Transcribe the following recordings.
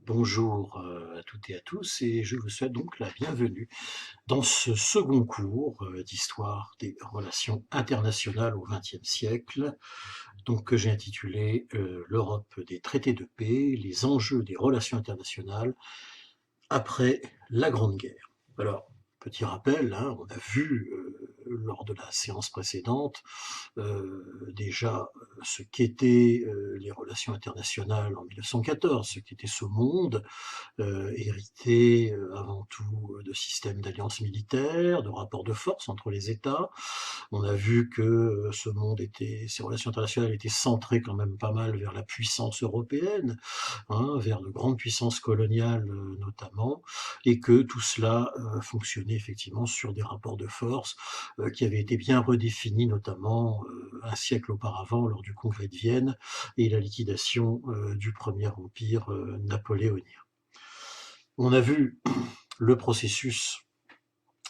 Bonjour à toutes et à tous, et je vous souhaite donc la bienvenue dans ce second cours d'histoire des relations internationales au XXe siècle, donc que j'ai intitulé L'Europe des traités de paix, les enjeux des relations internationales après la Grande Guerre. Alors, petit rappel, hein, on a vu lors de la séance précédente déjà ce qu'étaient les relations internationales en 1914, ce qu'était ce monde hérité avant tout de systèmes d'alliances militaires, de rapports de force entre les États. On a vu que ces relations internationales étaient centrées quand même pas mal vers la puissance européenne, hein, vers de grandes puissances coloniales notamment, et que tout cela fonctionnait effectivement sur des rapports de force qui avaient été bien redéfinis, notamment un siècle auparavant lors du congrès de Vienne et la liquidation du premier empire napoléonien. On a vu le processus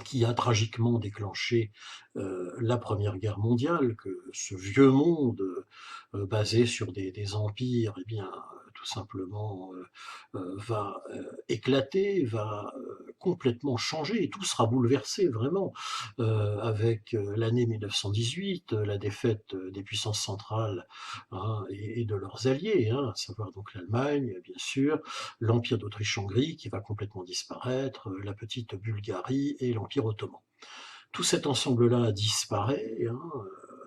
qui a tragiquement déclenché la Première Guerre mondiale, que ce vieux monde basé sur des empires, eh bien, tout simplement va éclater, va complètement changer, et tout sera bouleversé vraiment avec l'année 1918, la défaite des puissances centrales, hein, et de leurs alliés, hein, à savoir donc l'Allemagne, bien sûr, l'Empire d'Autriche-Hongrie qui va complètement disparaître, la petite Bulgarie et l'Empire ottoman. Tout cet ensemble-là disparaît, hein,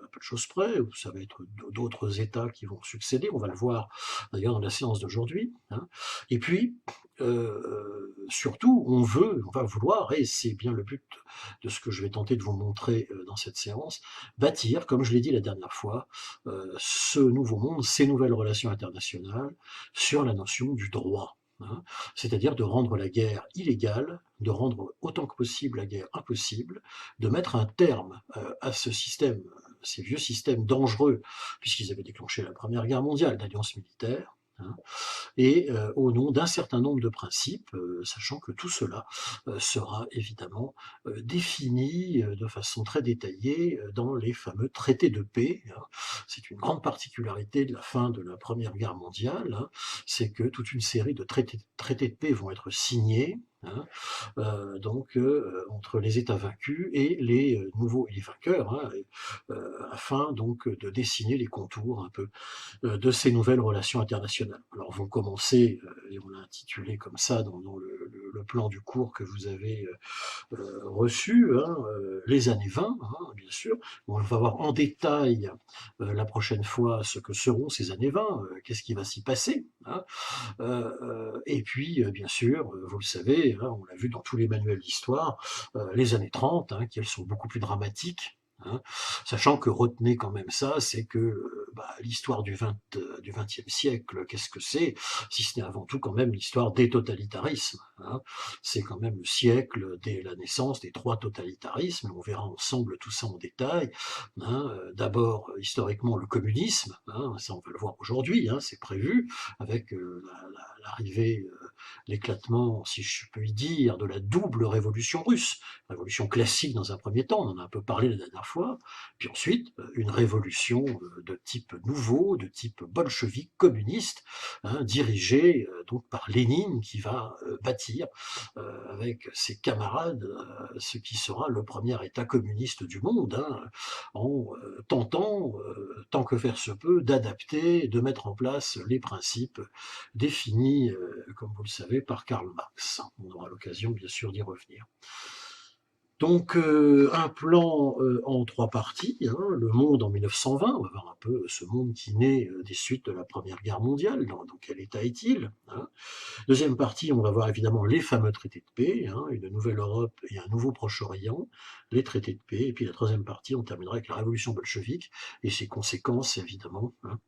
à peu de choses près, où ça va être d'autres États qui vont succéder, on va le voir d'ailleurs dans la séance d'aujourd'hui, hein. Et puis, surtout, on va vouloir, et c'est bien le but de ce que je vais tenter de vous montrer dans cette séance, bâtir, comme je l'ai dit la dernière fois, ce nouveau monde, ces nouvelles relations internationales, sur la notion du droit, hein. C'est-à-dire de rendre la guerre illégale, de rendre autant que possible la guerre impossible, de mettre un terme à ce système, ces vieux systèmes dangereux, puisqu'ils avaient déclenché la Première Guerre mondiale d'alliance militaire, hein, et au nom d'un certain nombre de principes, sachant que tout cela sera évidemment défini de façon très détaillée dans les fameux traités de paix, hein. C'est une grande particularité de la fin de la Première Guerre mondiale, hein, c'est que toute une série de traités de paix vont être signés, hein, entre les États vaincus et les vainqueurs, hein, afin donc de dessiner les contours un peu de ces nouvelles relations internationales. Alors vont commencer, et on l'a intitulé comme ça dans le plan du cours que vous avez reçu, hein, les années 20, hein, bien sûr. On va voir en détail la prochaine fois ce que seront ces années 20, qu'est-ce qui va s'y passer, hein. Et puis, bien sûr, vous le savez, hein, on l'a vu dans tous les manuels d'histoire, les années 30, hein, qui elles sont beaucoup plus dramatiques, hein, sachant que retenez quand même ça, c'est que l'histoire du XXe siècle, qu'est-ce que c'est, si ce n'est avant tout quand même l'histoire des totalitarismes, hein. C'est quand même le siècle dès la naissance des trois totalitarismes, on verra ensemble tout ça en détail, hein. D'abord, historiquement, le communisme, hein, ça on va le voir aujourd'hui, hein, c'est prévu, avec l'arrivée, l'éclatement, si je puis dire, de la double révolution russe. Révolution classique dans un premier temps, on en a un peu parlé la dernière fois, puis ensuite une révolution de type nouveau, de type bolchevique communiste, hein, dirigée donc par Lénine, qui va bâtir avec ses camarades ce qui sera le premier État communiste du monde, hein, en tentant, tant que faire se peut, d'adapter, de mettre en place les principes définis, comme vous le savez, par Karl Marx. On aura l'occasion, bien sûr, d'y revenir. Donc un plan en trois parties, hein, le monde en 1920, on va voir un peu ce monde qui naît des suites de la Première Guerre mondiale, dans quel état est-il, hein. Deuxième partie, on va voir évidemment les fameux traités de paix, hein, une nouvelle Europe et un nouveau Proche-Orient, les traités de paix, et puis la troisième partie, on terminera avec la révolution bolchevique et ses conséquences évidemment, hein,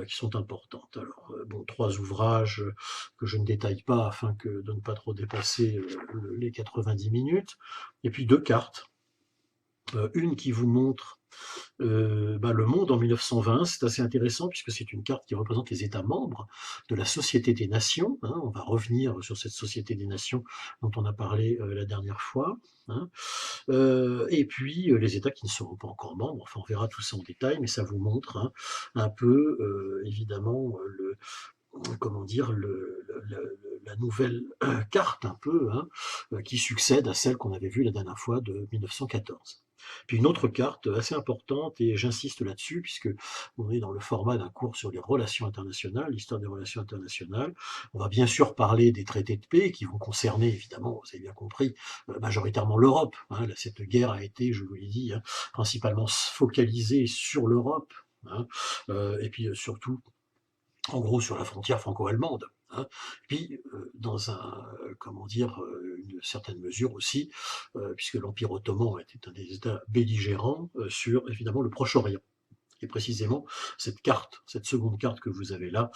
qui sont importantes. Alors bon, trois ouvrages que je ne détaille pas afin de ne pas trop dépasser les 90 minutes, et puis deux cartes, une qui vous montre le monde en 1920, c'est assez intéressant puisque c'est une carte qui représente les États membres de la Société des Nations, hein. On va revenir sur cette Société des Nations dont on a parlé la dernière fois, hein. Et puis les États qui ne seront pas encore membres, enfin on verra tout ça en détail, mais ça vous montre, hein, un peu évidemment comment dire, la nouvelle carte un peu, hein, qui succède à celle qu'on avait vue la dernière fois de 1914. Puis une autre carte assez importante, et j'insiste là-dessus, puisque on est dans le format d'un cours sur les relations internationales, l'histoire des relations internationales. On va bien sûr parler des traités de paix qui vont concerner, évidemment, vous avez bien compris, majoritairement l'Europe, hein. Là, cette guerre a été, je vous l'ai dit, hein, principalement focalisée sur l'Europe, hein, et puis surtout en gros sur la frontière franco-allemande, hein. Puis dans comment dire, une certaine mesure aussi, puisque l'Empire ottoman était un des États belligérants sur évidemment le Proche-Orient. Et précisément, cette carte, cette seconde carte que vous avez là,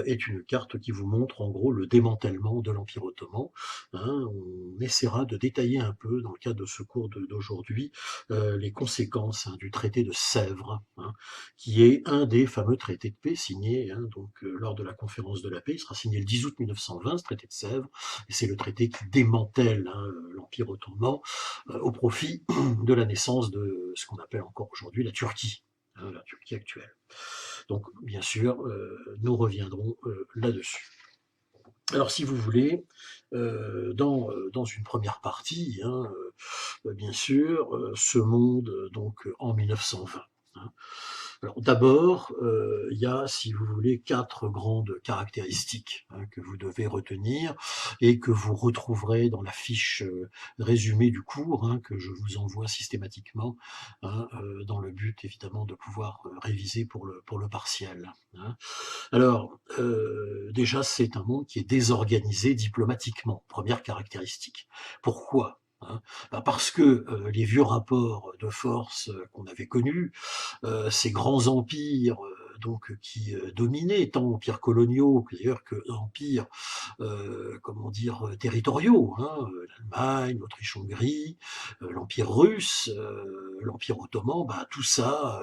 est une carte qui vous montre en gros le démantèlement de l'Empire ottoman, hein. On essaiera de détailler un peu, dans le cadre de ce cours d'aujourd'hui, les conséquences, hein, du traité de Sèvres, hein, qui est un des fameux traités de paix signés, hein, donc, lors de la conférence de la paix. Il sera signé le 10 août 1920, ce traité de Sèvres, et c'est le traité qui démantèle, hein, l'Empire ottoman au profit de la naissance de ce qu'on appelle encore aujourd'hui la Turquie, hein, la Turquie actuelle. Donc, bien sûr, nous reviendrons là-dessus. Alors, si vous voulez, dans une première partie, hein, bien sûr, ce monde, donc, en 1920. Hein. Alors d'abord, il y a, si vous voulez, 4 grandes caractéristiques, hein, que vous devez retenir et que vous retrouverez dans la fiche résumée du cours, hein, que je vous envoie systématiquement, hein, dans le but évidemment de pouvoir réviser pour le partiel, hein. Alors, déjà, c'est un monde qui est désorganisé diplomatiquement, première caractéristique. Pourquoi? Hein, parce que les vieux rapports de force qu'on avait connus, ces grands empires donc qui dominaient, tant empires coloniaux d'ailleurs que empires comment dire territoriaux, hein, l'Allemagne, l'Autriche-Hongrie, l'Empire russe, l'Empire ottoman, bah, tout ça,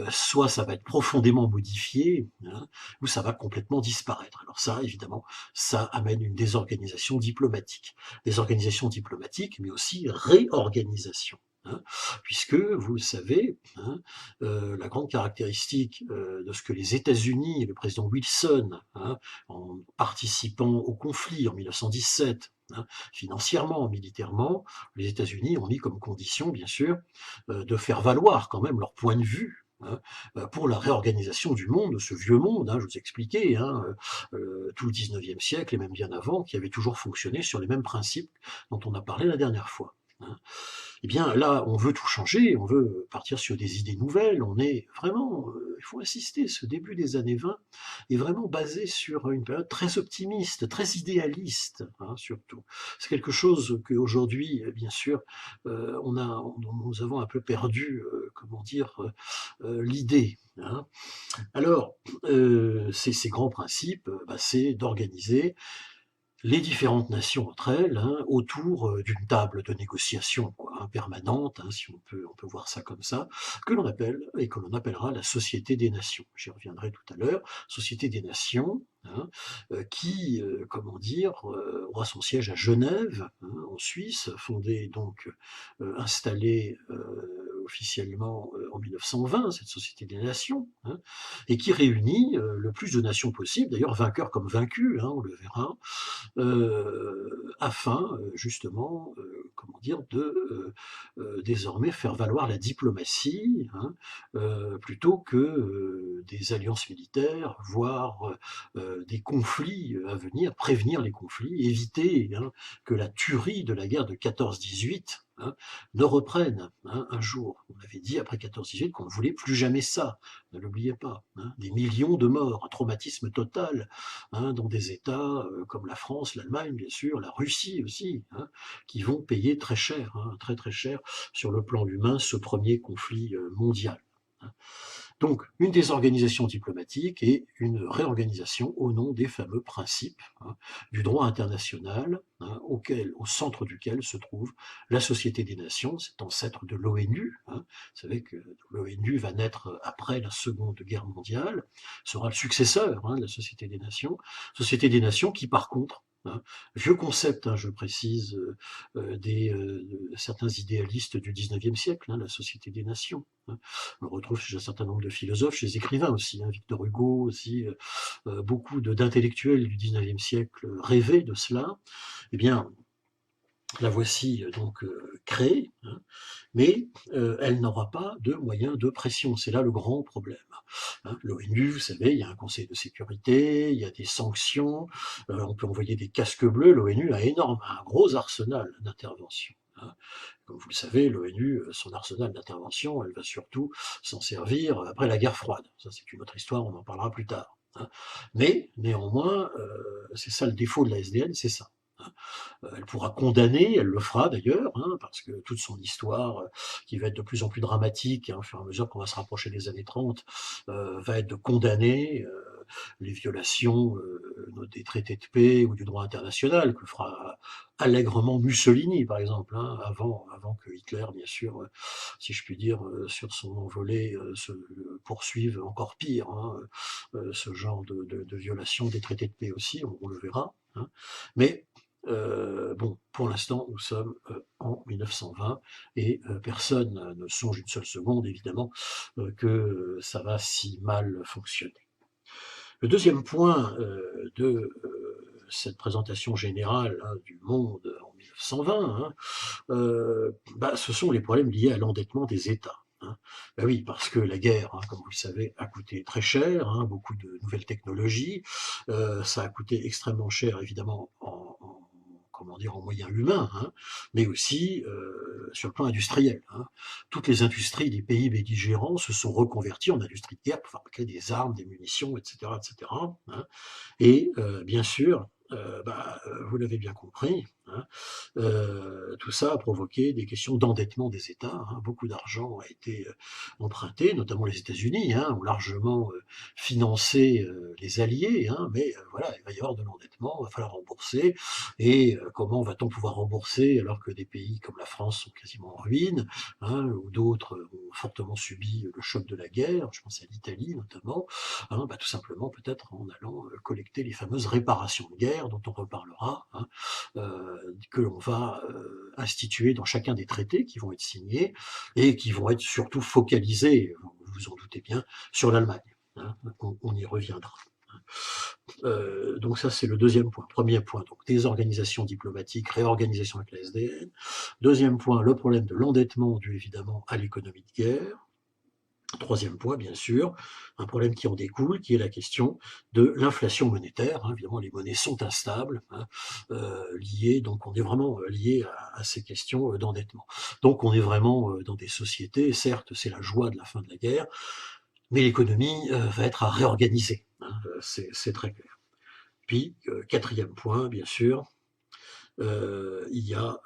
soit ça va être profondément modifié, hein, ou ça va complètement disparaître. Alors ça, évidemment, ça amène une désorganisation diplomatique, mais aussi réorganisation, hein, puisque, vous le savez, hein, la grande caractéristique de ce que les États-Unis et le président Wilson, hein, en participant au conflit en 1917, hein, financièrement, militairement, les États-Unis ont mis comme condition, bien sûr, de faire valoir quand même leur point de vue, hein, pour la réorganisation du monde, ce vieux monde, hein, je vous ai expliqué, hein, tout le 19e siècle et même bien avant, qui avait toujours fonctionné sur les mêmes principes dont on a parlé la dernière fois, hein. Eh bien là, on veut tout changer, on veut partir sur des idées nouvelles, on est vraiment, il faut insister, ce début des années 20 est vraiment basé sur une période très optimiste, très idéaliste, hein, surtout. C'est quelque chose qu'aujourd'hui, bien sûr, nous avons un peu perdu, comment dire, l'idée, hein. Alors, ces grands principes, c'est d'organiser les différentes nations entre elles, hein, autour d'une table de négociation, quoi, hein, permanente, hein, si on peut voir ça comme ça, que l'on appelle et que l'on appellera la Société des Nations. J'y reviendrai tout à l'heure. Société des Nations, hein, qui, comment dire, aura son siège à Genève, hein, en Suisse, fondée donc, installée officiellement en 1920, cette Société des Nations, hein, et qui réunit le plus de nations possible, d'ailleurs vainqueurs comme vaincus, hein, on le verra, afin justement, comment dire, de désormais faire valoir la diplomatie, hein, plutôt que des alliances militaires, voire des conflits à venir, prévenir les conflits, éviter, hein, que la tuerie de la guerre de 14-18, hein, ne reprenne, hein, un jour. On avait dit après 14-18 qu'on ne voulait plus jamais ça, ne l'oubliez pas, hein, des millions de morts, un traumatisme total, hein, dans des États comme la France, l'Allemagne, bien sûr, la Russie aussi, hein, qui vont payer très cher, hein, très très cher sur le plan humain ce premier conflit mondial, hein. Donc, une désorganisation diplomatique et une réorganisation au nom des fameux principes du droit international, au centre duquel se trouve la Société des Nations, cet ancêtre de l'ONU. Vous savez que l'ONU va naître après la Seconde Guerre mondiale, sera le successeur de la Société des Nations qui, par contre, vieux concept, je précise, certains idéalistes du XIXe siècle, la Société des Nations. On le retrouve chez un certain nombre de philosophes, chez les écrivains aussi, Victor Hugo aussi, beaucoup d'intellectuels du XIXe siècle rêvaient de cela. Eh bien, la voici donc créée, mais elle n'aura pas de moyens de pression. C'est là le grand problème. L'ONU, vous savez, il y a un conseil de sécurité, il y a des sanctions, on peut envoyer des casques bleus. L'ONU a un gros arsenal d'intervention. Comme vous le savez, l'ONU, son arsenal d'intervention, elle va surtout s'en servir après la guerre froide. Ça, c'est une autre histoire, on en parlera plus tard. Mais néanmoins, c'est ça le défaut de la SDN, c'est ça. Elle pourra condamner, elle le fera d'ailleurs, parce que toute son histoire, qui va être de plus en plus dramatique au fur et à mesure qu'on va se rapprocher des années 30, va être de condamner les violations des traités de paix ou du droit international, que fera allègrement Mussolini, par exemple, avant que Hitler, bien sûr, si je puis dire, sur son envolée, se poursuive encore pire, ce genre de violation des traités de paix aussi, on le verra. Mais bon, pour l'instant, nous sommes en 1920 et personne ne songe une seule seconde, évidemment, que ça va si mal fonctionner. Le deuxième point de cette présentation générale du monde en 1920, ce sont les problèmes liés à l'endettement des États. Ben oui, parce que la guerre, comme vous le savez, a coûté très cher, beaucoup de nouvelles technologies, ça a coûté extrêmement cher, évidemment, en moyens humains, mais aussi sur le plan industriel. Toutes les industries des pays belligérants se sont reconverties en industries de guerre pour fabriquer des armes, des munitions, etc., etc. Et bien sûr, vous l'avez bien compris, tout ça a provoqué des questions d'endettement des États. Beaucoup d'argent a été emprunté, notamment les États-Unis ont largement financé les Alliés, mais voilà, il va y avoir de l'endettement, il va falloir rembourser. Et comment va-t-on pouvoir rembourser alors que des pays comme la France sont quasiment en ruine, ou d'autres ont fortement subi le choc de la guerre, je pense à l'Italie notamment, tout simplement peut-être en allant collecter les fameuses réparations de guerre dont on reparlera, que l'on va instituer dans chacun des traités qui vont être signés et qui vont être surtout focalisés, vous vous en doutez bien, sur l'Allemagne. On y reviendra. Donc ça, c'est le deuxième point. Premier point, donc désorganisation diplomatique, réorganisation avec la SDN. Deuxième point, le problème de l'endettement dû évidemment à l'économie de guerre. Troisième point, bien sûr, un problème qui en découle, qui est la question de l'inflation monétaire. Évidemment, les monnaies sont instables, liées, donc on est vraiment lié à ces questions d'endettement. Donc on est vraiment dans des sociétés, certes, c'est la joie de la fin de la guerre, mais l'économie va être à réorganiser, c'est très clair. Puis, quatrième point, bien sûr, il y a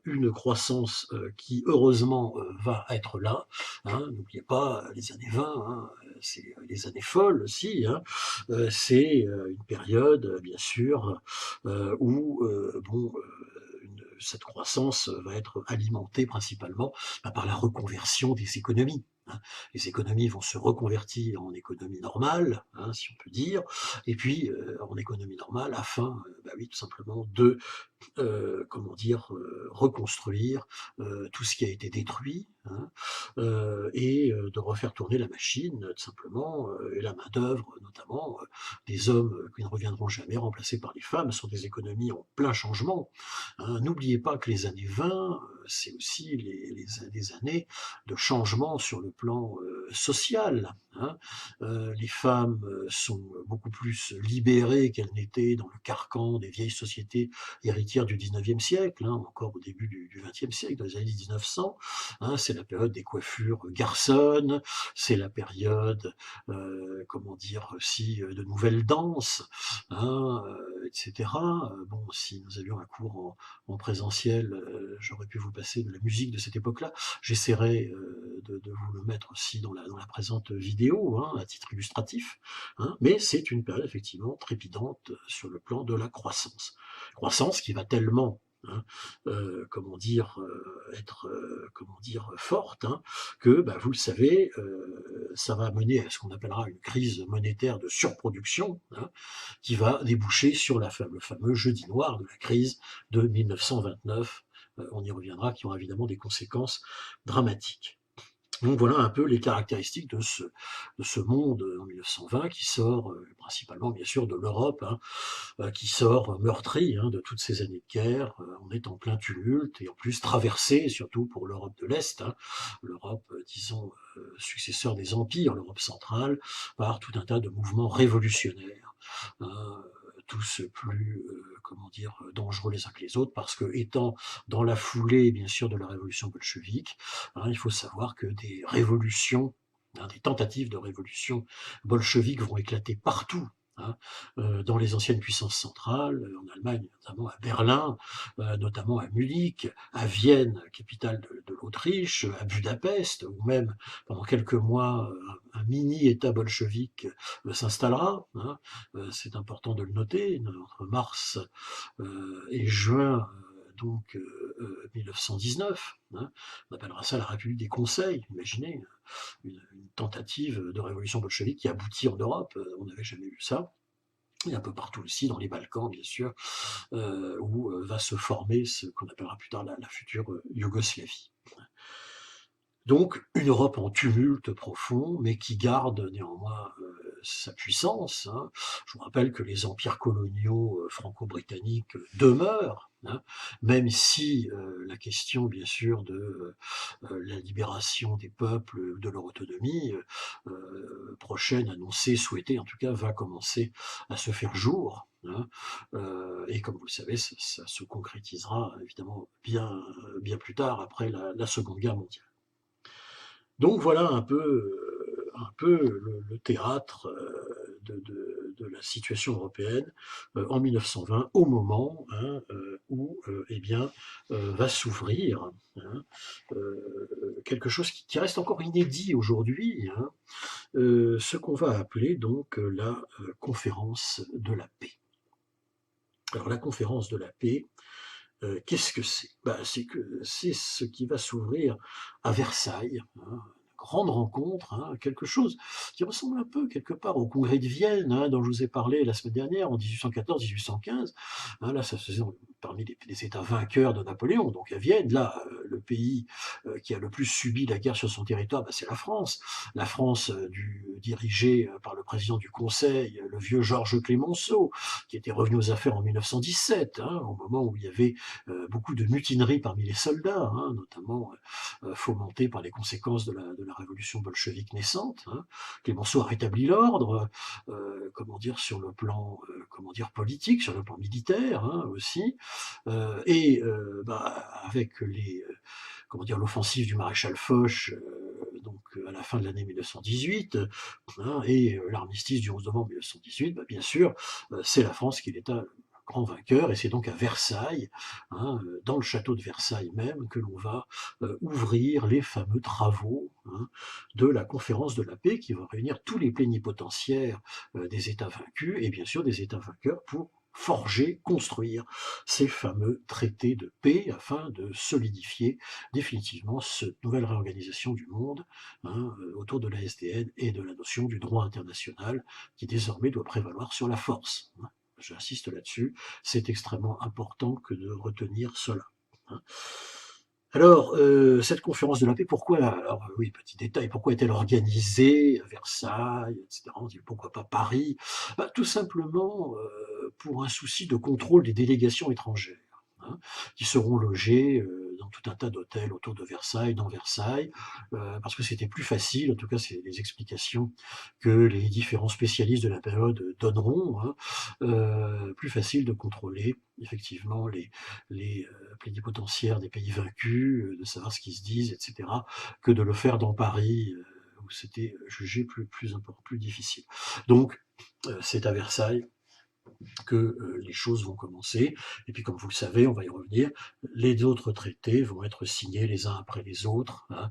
une croissance qui heureusement va être là. N'oubliez pas les années 20, c'est les années folles aussi. C'est une période, bien sûr, où cette croissance va être alimentée principalement par la reconversion des économies. Les économies vont se reconvertir en économie normale, si on peut dire, et puis en économie normale afin, tout simplement de reconstruire tout ce qui a été détruit, et de refaire tourner la machine, tout simplement, et la main-d'œuvre, notamment, des hommes qui ne reviendront jamais, remplacés par les femmes, sont des économies en plein changement. N'oubliez pas que les années 20, c'est aussi les années de changement sur le plan social. Les femmes sont beaucoup plus libérées qu'elles n'étaient dans le carcan des vieilles sociétés héritière du 19e siècle, encore au début du 20e siècle, dans les années 1900. C'est la période des coiffures garçonnes, c'est la période, aussi, de nouvelles danses, etc. Bon, si nous avions un cours en présentiel, j'aurais pu vous passer de la musique de cette époque-là. J'essaierai de vous le mettre aussi dans dans la présente vidéo, hein, à titre illustratif, hein, mais c'est une période effectivement trépidante sur le plan de la croissance. Croissance qui va tellement, hein, comment dire, être, comment dire, forte, hein, que, bah, vous le savez, ça va mener à ce qu'on appellera une crise monétaire de surproduction, hein, qui va déboucher sur le fameux jeudi noir de la crise de 1929. On y reviendra, qui aura évidemment des conséquences dramatiques. Donc voilà un peu les caractéristiques de ce monde en 1920 qui sort principalement bien sûr de l'Europe, hein, qui sort meurtri, hein, de toutes ces années de guerre. On est en plein tumulte et en plus traversé, surtout pour l'Europe de l'Est, hein, l'Europe, disons, successeur des empires, l'Europe centrale, par tout un tas de mouvements révolutionnaires, hein, tous plus, comment dire, dangereux les uns que les autres, parce que étant dans la foulée, bien sûr, de la révolution bolchevique, hein, il faut savoir que des révolutions, hein, des tentatives de révolution bolchevique vont éclater partout, hein, dans les anciennes puissances centrales, en Allemagne, notamment à Berlin, notamment à Munich, à Vienne, capitale de l'Autriche, à Budapest, où même pendant quelques mois, un mini-État bolchevique s'installera, hein. C'est important de le noter, entre mars et juin donc 1919, hein, on appellera ça la République des Conseils, imaginez, une tentative de révolution bolchevique qui aboutit en Europe, on n'avait jamais vu ça, et un peu partout aussi, dans les Balkans bien sûr, où va se former ce qu'on appellera plus tard la future Yougoslavie. Donc une Europe en tumulte profond, mais qui garde néanmoins sa puissance, hein. Je vous rappelle que les empires coloniaux franco-britanniques demeurent, hein, même si la question, bien sûr, de la libération des peuples, de leur autonomie, prochaine, annoncée, souhaitée, en tout cas, va commencer à se faire jour, hein. Et comme vous le savez, ça se concrétisera évidemment bien plus tard, après la Seconde Guerre mondiale. Donc voilà un peu le théâtre de la situation européenne en 1920, au moment, hein, où eh bien, va s'ouvrir, hein, quelque chose qui reste encore inédit aujourd'hui, hein, ce qu'on va appeler donc la conférence de la paix. Alors la conférence de la paix, qu'est-ce que c'est? Bah, c'est ce qui va s'ouvrir à Versailles, hein, grande rencontre, hein, quelque chose qui ressemble un peu quelque part au congrès de Vienne, hein, dont je vous ai parlé la semaine dernière, en 1814-1815. Hein, là, ça se faisait parmi les États vainqueurs de Napoléon, donc à Vienne. Là, le pays qui a le plus subi la guerre sur son territoire, bah, c'est la France. La France dirigée par le président du Conseil, le vieux Georges Clémenceau, qui était revenu aux affaires en 1917, hein, au moment où il y avait beaucoup de mutineries parmi les soldats, hein, notamment fomentées par les conséquences de la révolution bolchevique naissante, hein. Clémenceau a rétabli l'ordre, comment dire, sur le plan, comment dire, politique, sur le plan militaire, hein, aussi, et bah, avec comment dire, l'offensive du maréchal Foch, donc à la fin de l'année 1918, hein, et l'armistice du 11 novembre 1918, bah, bien sûr, c'est la France qui est l'État grand vainqueur, et c'est donc à Versailles, hein, dans le château de Versailles même, que l'on va ouvrir les fameux travaux, hein, de la conférence de la paix qui va réunir tous les plénipotentiaires des États vaincus et bien sûr des États vainqueurs pour forger, construire ces fameux traités de paix afin de solidifier définitivement cette nouvelle réorganisation du monde, hein, autour de la SDN et de la notion du droit international qui désormais doit prévaloir sur la force, hein. J'insiste là-dessus, c'est extrêmement important que de retenir cela, hein. Alors, cette conférence de la paix, pourquoi, alors oui, petit détail, pourquoi est-elle organisée à Versailles, etc. On dit pourquoi pas Paris? Bah, tout simplement pour un souci de contrôle des délégations étrangères, hein, qui seront logées dans tout un tas d'hôtels autour de Versailles, dans Versailles, parce que c'était plus facile, en tout cas c'est les explications que les différents spécialistes de la période donneront, hein, plus facile de contrôler effectivement les plénipotentiaires des pays vaincus, de savoir ce qu'ils se disent, etc., que de le faire dans Paris, où c'était jugé plus difficile. Donc, c'est à Versailles que les choses vont commencer. Et puis, comme vous le savez, on va y revenir, les autres traités vont être signés les uns après les autres, hein,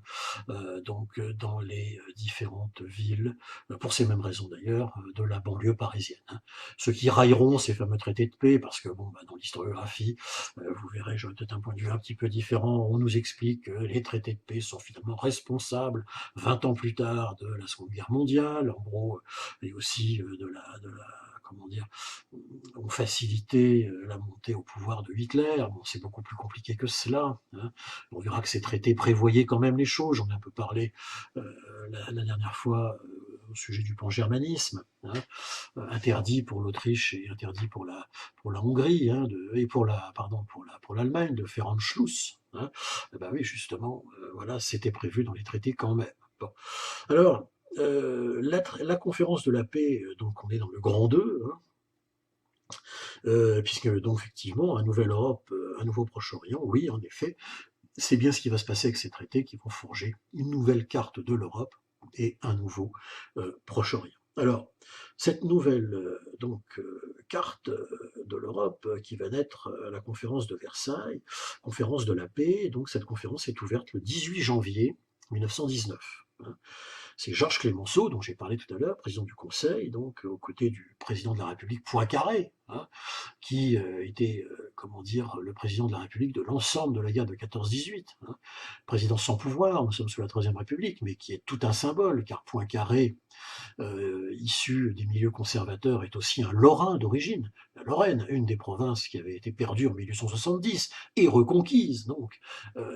donc dans les différentes villes, pour ces mêmes raisons d'ailleurs, de la banlieue parisienne, hein. Ceux qui railleront ces fameux traités de paix, parce que bon, dans l'historiographie, vous verrez, j'aurai peut-être un point de vue un petit peu différent, on nous explique que les traités de paix sont finalement responsables 20 ans plus tard de la Seconde Guerre mondiale, en gros, et aussi comment dire, ont facilité la montée au pouvoir de Hitler. Bon, c'est beaucoup plus compliqué que cela, hein. On verra que ces traités prévoyaient quand même les choses. J'en ai un peu parlé la dernière fois au sujet du pan-germanisme, hein, interdit pour l'Autriche et interdit pour la Hongrie, hein, et pour l'Allemagne de faire Anschluss, hein. Eh ben oui, justement, voilà, c'était prévu dans les traités quand même. Bon. Alors, la conférence de la paix, donc on est dans le grand 2, hein, puisque donc effectivement, un nouvel Europe, un nouveau Proche-Orient, oui, en effet, c'est bien ce qui va se passer avec ces traités qui vont forger une nouvelle carte de l'Europe et un nouveau Proche-Orient. Alors, cette nouvelle carte de l'Europe qui va naître à la conférence de Versailles, conférence de la paix, donc cette conférence est ouverte le 18 janvier 1919. Hein. C'est Georges Clemenceau, dont j'ai parlé tout à l'heure, président du Conseil, donc aux côtés du président de la République Poincaré, hein, qui était, comment dire, le président de la République de l'ensemble de la guerre de 14-18. Hein. Président sans pouvoir, nous sommes sous la Troisième République, mais qui est tout un symbole, car Poincaré, issu des milieux conservateurs, est aussi un Lorrain d'origine. La Lorraine, une des provinces qui avait été perdue en 1870 et reconquise, donc,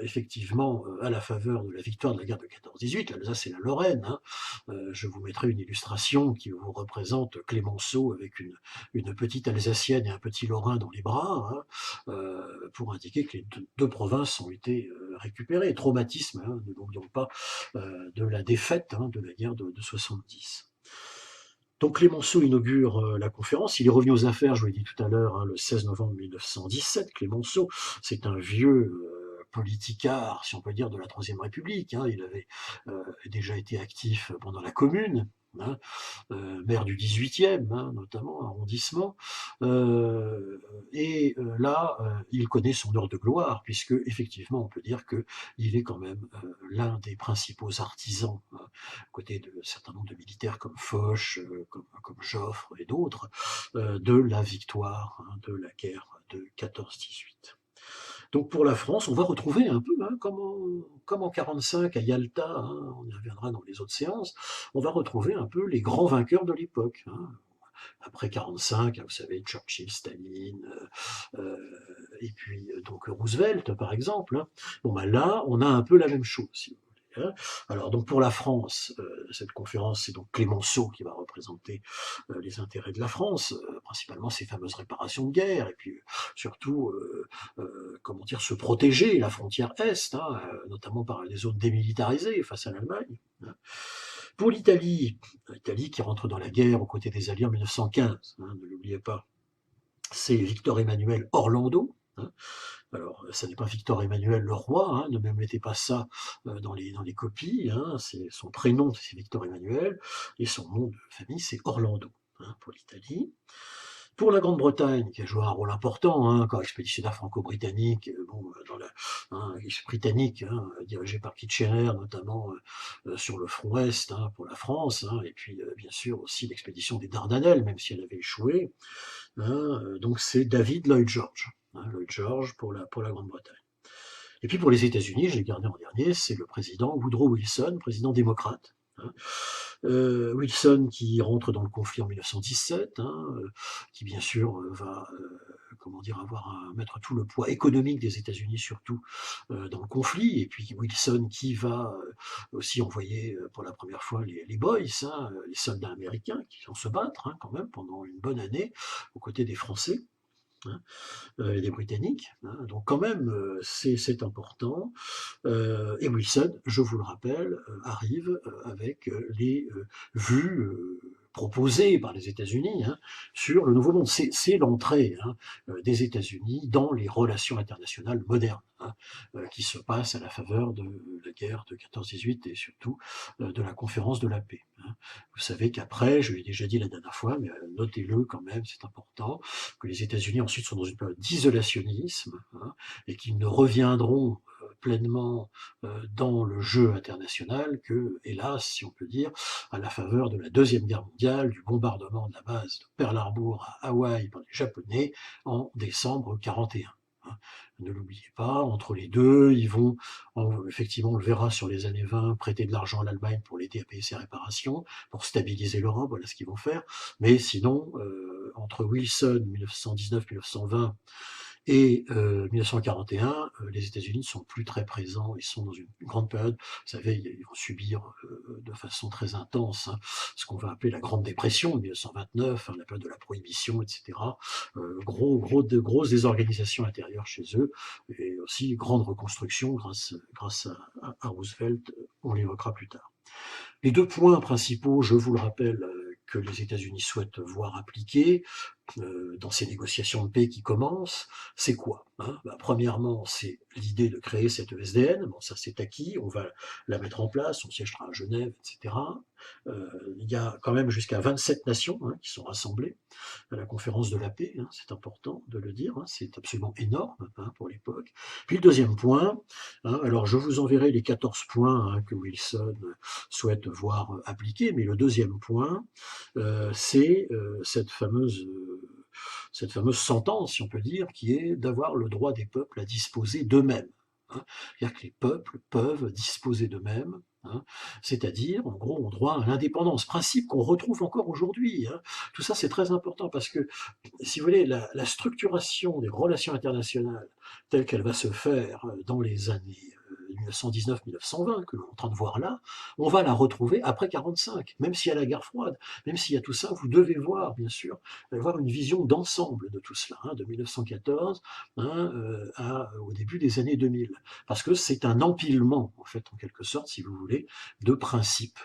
effectivement, à la faveur de la victoire de la guerre de 14-18, l'Alsace et la Lorraine. Hein. Je vous mettrai une illustration qui vous représente Clémenceau avec une petite Alsacienne et un petit Lorrain dans les bras, hein, pour indiquer que les deux provinces ont été récupérées. Traumatisme, hein, ne l'oublions pas, de la défaite, hein, de la guerre de 70. Donc Clémenceau inaugure la conférence. Il est revenu aux affaires, je vous l'ai dit tout à l'heure, hein, le 16 novembre 1917. Clémenceau, c'est un vieux politicard, si on peut dire, de la Troisième République. Hein. Il avait déjà été actif pendant la Commune, hein, maire du 18e, hein, notamment, arrondissement. Là, il connaît son heure de gloire, puisque effectivement, on peut dire qu'il est quand même l'un des principaux artisans, à côté de certain nombre de militaires comme Foch, comme Joffre et d'autres, de la victoire, hein, de la guerre de 14-18. Donc pour la France, on va retrouver un peu, hein, comme en 45 à Yalta, hein, on y reviendra dans les autres séances, on va retrouver un peu les grands vainqueurs de l'époque. Hein. Après 45, vous savez, Churchill, Staline, et puis donc Roosevelt, par exemple. Hein. Bon, ben là, on a un peu la même chose, si vous voulez. Hein. Alors, donc pour la France, cette conférence, c'est donc Clémenceau qui va représenter les intérêts de la France, principalement ces fameuses réparations de guerre, et puis surtout, comment dire, se protéger la frontière Est, hein, notamment par les zones démilitarisées face à l'Allemagne. Hein. Pour l'Italie, l'Italie qui rentre dans la guerre aux côtés des Alliés en 1915, hein, ne l'oubliez pas, c'est Victor Emmanuel Orlando. Hein. Alors, ça n'est pas Victor Emmanuel le roi, hein, ne me mettez pas ça dans les copies, hein, c'est son prénom, c'est Victor Emmanuel, et son nom de famille, c'est Orlando, hein, pour l'Italie. Pour la Grande-Bretagne, qui a joué un rôle important, hein, corps expéditionnaire franco-britannique, britannique, hein, dirigé par Kitchener, notamment sur le front Est, hein, pour la France, hein, et puis bien sûr aussi l'expédition des Dardanelles, même si elle avait échoué. Hein, donc c'est David Lloyd George, hein, Lloyd George pour la Grande-Bretagne. Et puis pour les États-Unis, je l'ai gardé en dernier, c'est le président Woodrow Wilson, président démocrate. Hein. Wilson qui rentre dans le conflit en 1917, hein, qui bien sûr va comment dire, avoir mettre tout le poids économique des États-Unis surtout dans le conflit, et puis Wilson qui va aussi envoyer pour la première fois les boys, hein, les soldats américains qui vont se battre, hein, quand même pendant une bonne année aux côtés des Français. Hein, et des Britanniques, hein, donc quand même c'est important. Et Wilson, je vous le rappelle, arrive avec les vues proposées par les États-Unis, hein, sur le Nouveau Monde. C'est l'entrée, hein, des États-Unis dans les relations internationales modernes, hein, qui se passent à la faveur de la guerre de 14-18 et surtout de la conférence de la paix. Hein. Vous savez qu'après, je l'ai déjà dit la dernière fois, mais notez-le quand même, c'est important, que les États-Unis ensuite sont dans une période d'isolationnisme, hein, et qu'ils ne reviendront pleinement dans le jeu international que, hélas, si on peut dire, à la faveur de la Deuxième Guerre mondiale, du bombardement de la base de Pearl Harbor à Hawaï par les Japonais en décembre 1941. Hein. Ne l'oubliez pas, entre les deux, ils vont, effectivement, on le verra sur les années 20, prêter de l'argent à l'Allemagne pour l'aider à payer ses réparations, pour stabiliser l'Europe, voilà ce qu'ils vont faire. Mais sinon, entre Wilson, 1919-1920, et 1941, les États-Unis ne sont plus très présents, ils sont dans une grande période, vous savez, ils vont subir de façon très intense ce qu'on va appeler la Grande Dépression, 1929, la période de la Prohibition, etc. Grosses désorganisations intérieures chez eux, et aussi grande reconstruction grâce à Roosevelt, on l'évoquera plus tard. Les deux points principaux, je vous le rappelle, que les États-Unis souhaitent voir appliqués dans ces négociations de paix qui commencent, c'est quoi Premièrement, c'est l'idée de créer cette ESDN. Bon, ça c'est acquis, on va la mettre en place, son siège sera à Genève, etc. Il y a quand même jusqu'à 27 nations qui sont rassemblées à la conférence de la paix, c'est important de le dire, c'est absolument énorme pour l'époque. Puis le deuxième point, alors je vous enverrai les 14 points que Wilson souhaite voir appliqués, mais le deuxième point, c'est cette fameuse sentence, si on peut dire, qui est d'avoir le droit des peuples à disposer d'eux-mêmes. C'est-à-dire que les peuples peuvent disposer d'eux-mêmes, c'est-à-dire, en gros, ont droit à l'indépendance, principe qu'on retrouve encore aujourd'hui. Tout ça, c'est très important parce que, si vous voulez, la structuration des relations internationales telle qu'elle va se faire dans les années 1919-1920, que l'on est en train de voir là, on va la retrouver après 1945, même s'il y a la guerre froide, même s'il y a tout ça, vous devez voir, bien sûr, avoir une vision d'ensemble de tout cela, de 1914 au début des années 2000, parce que c'est un empilement, en fait, en quelque sorte, si vous voulez, de principes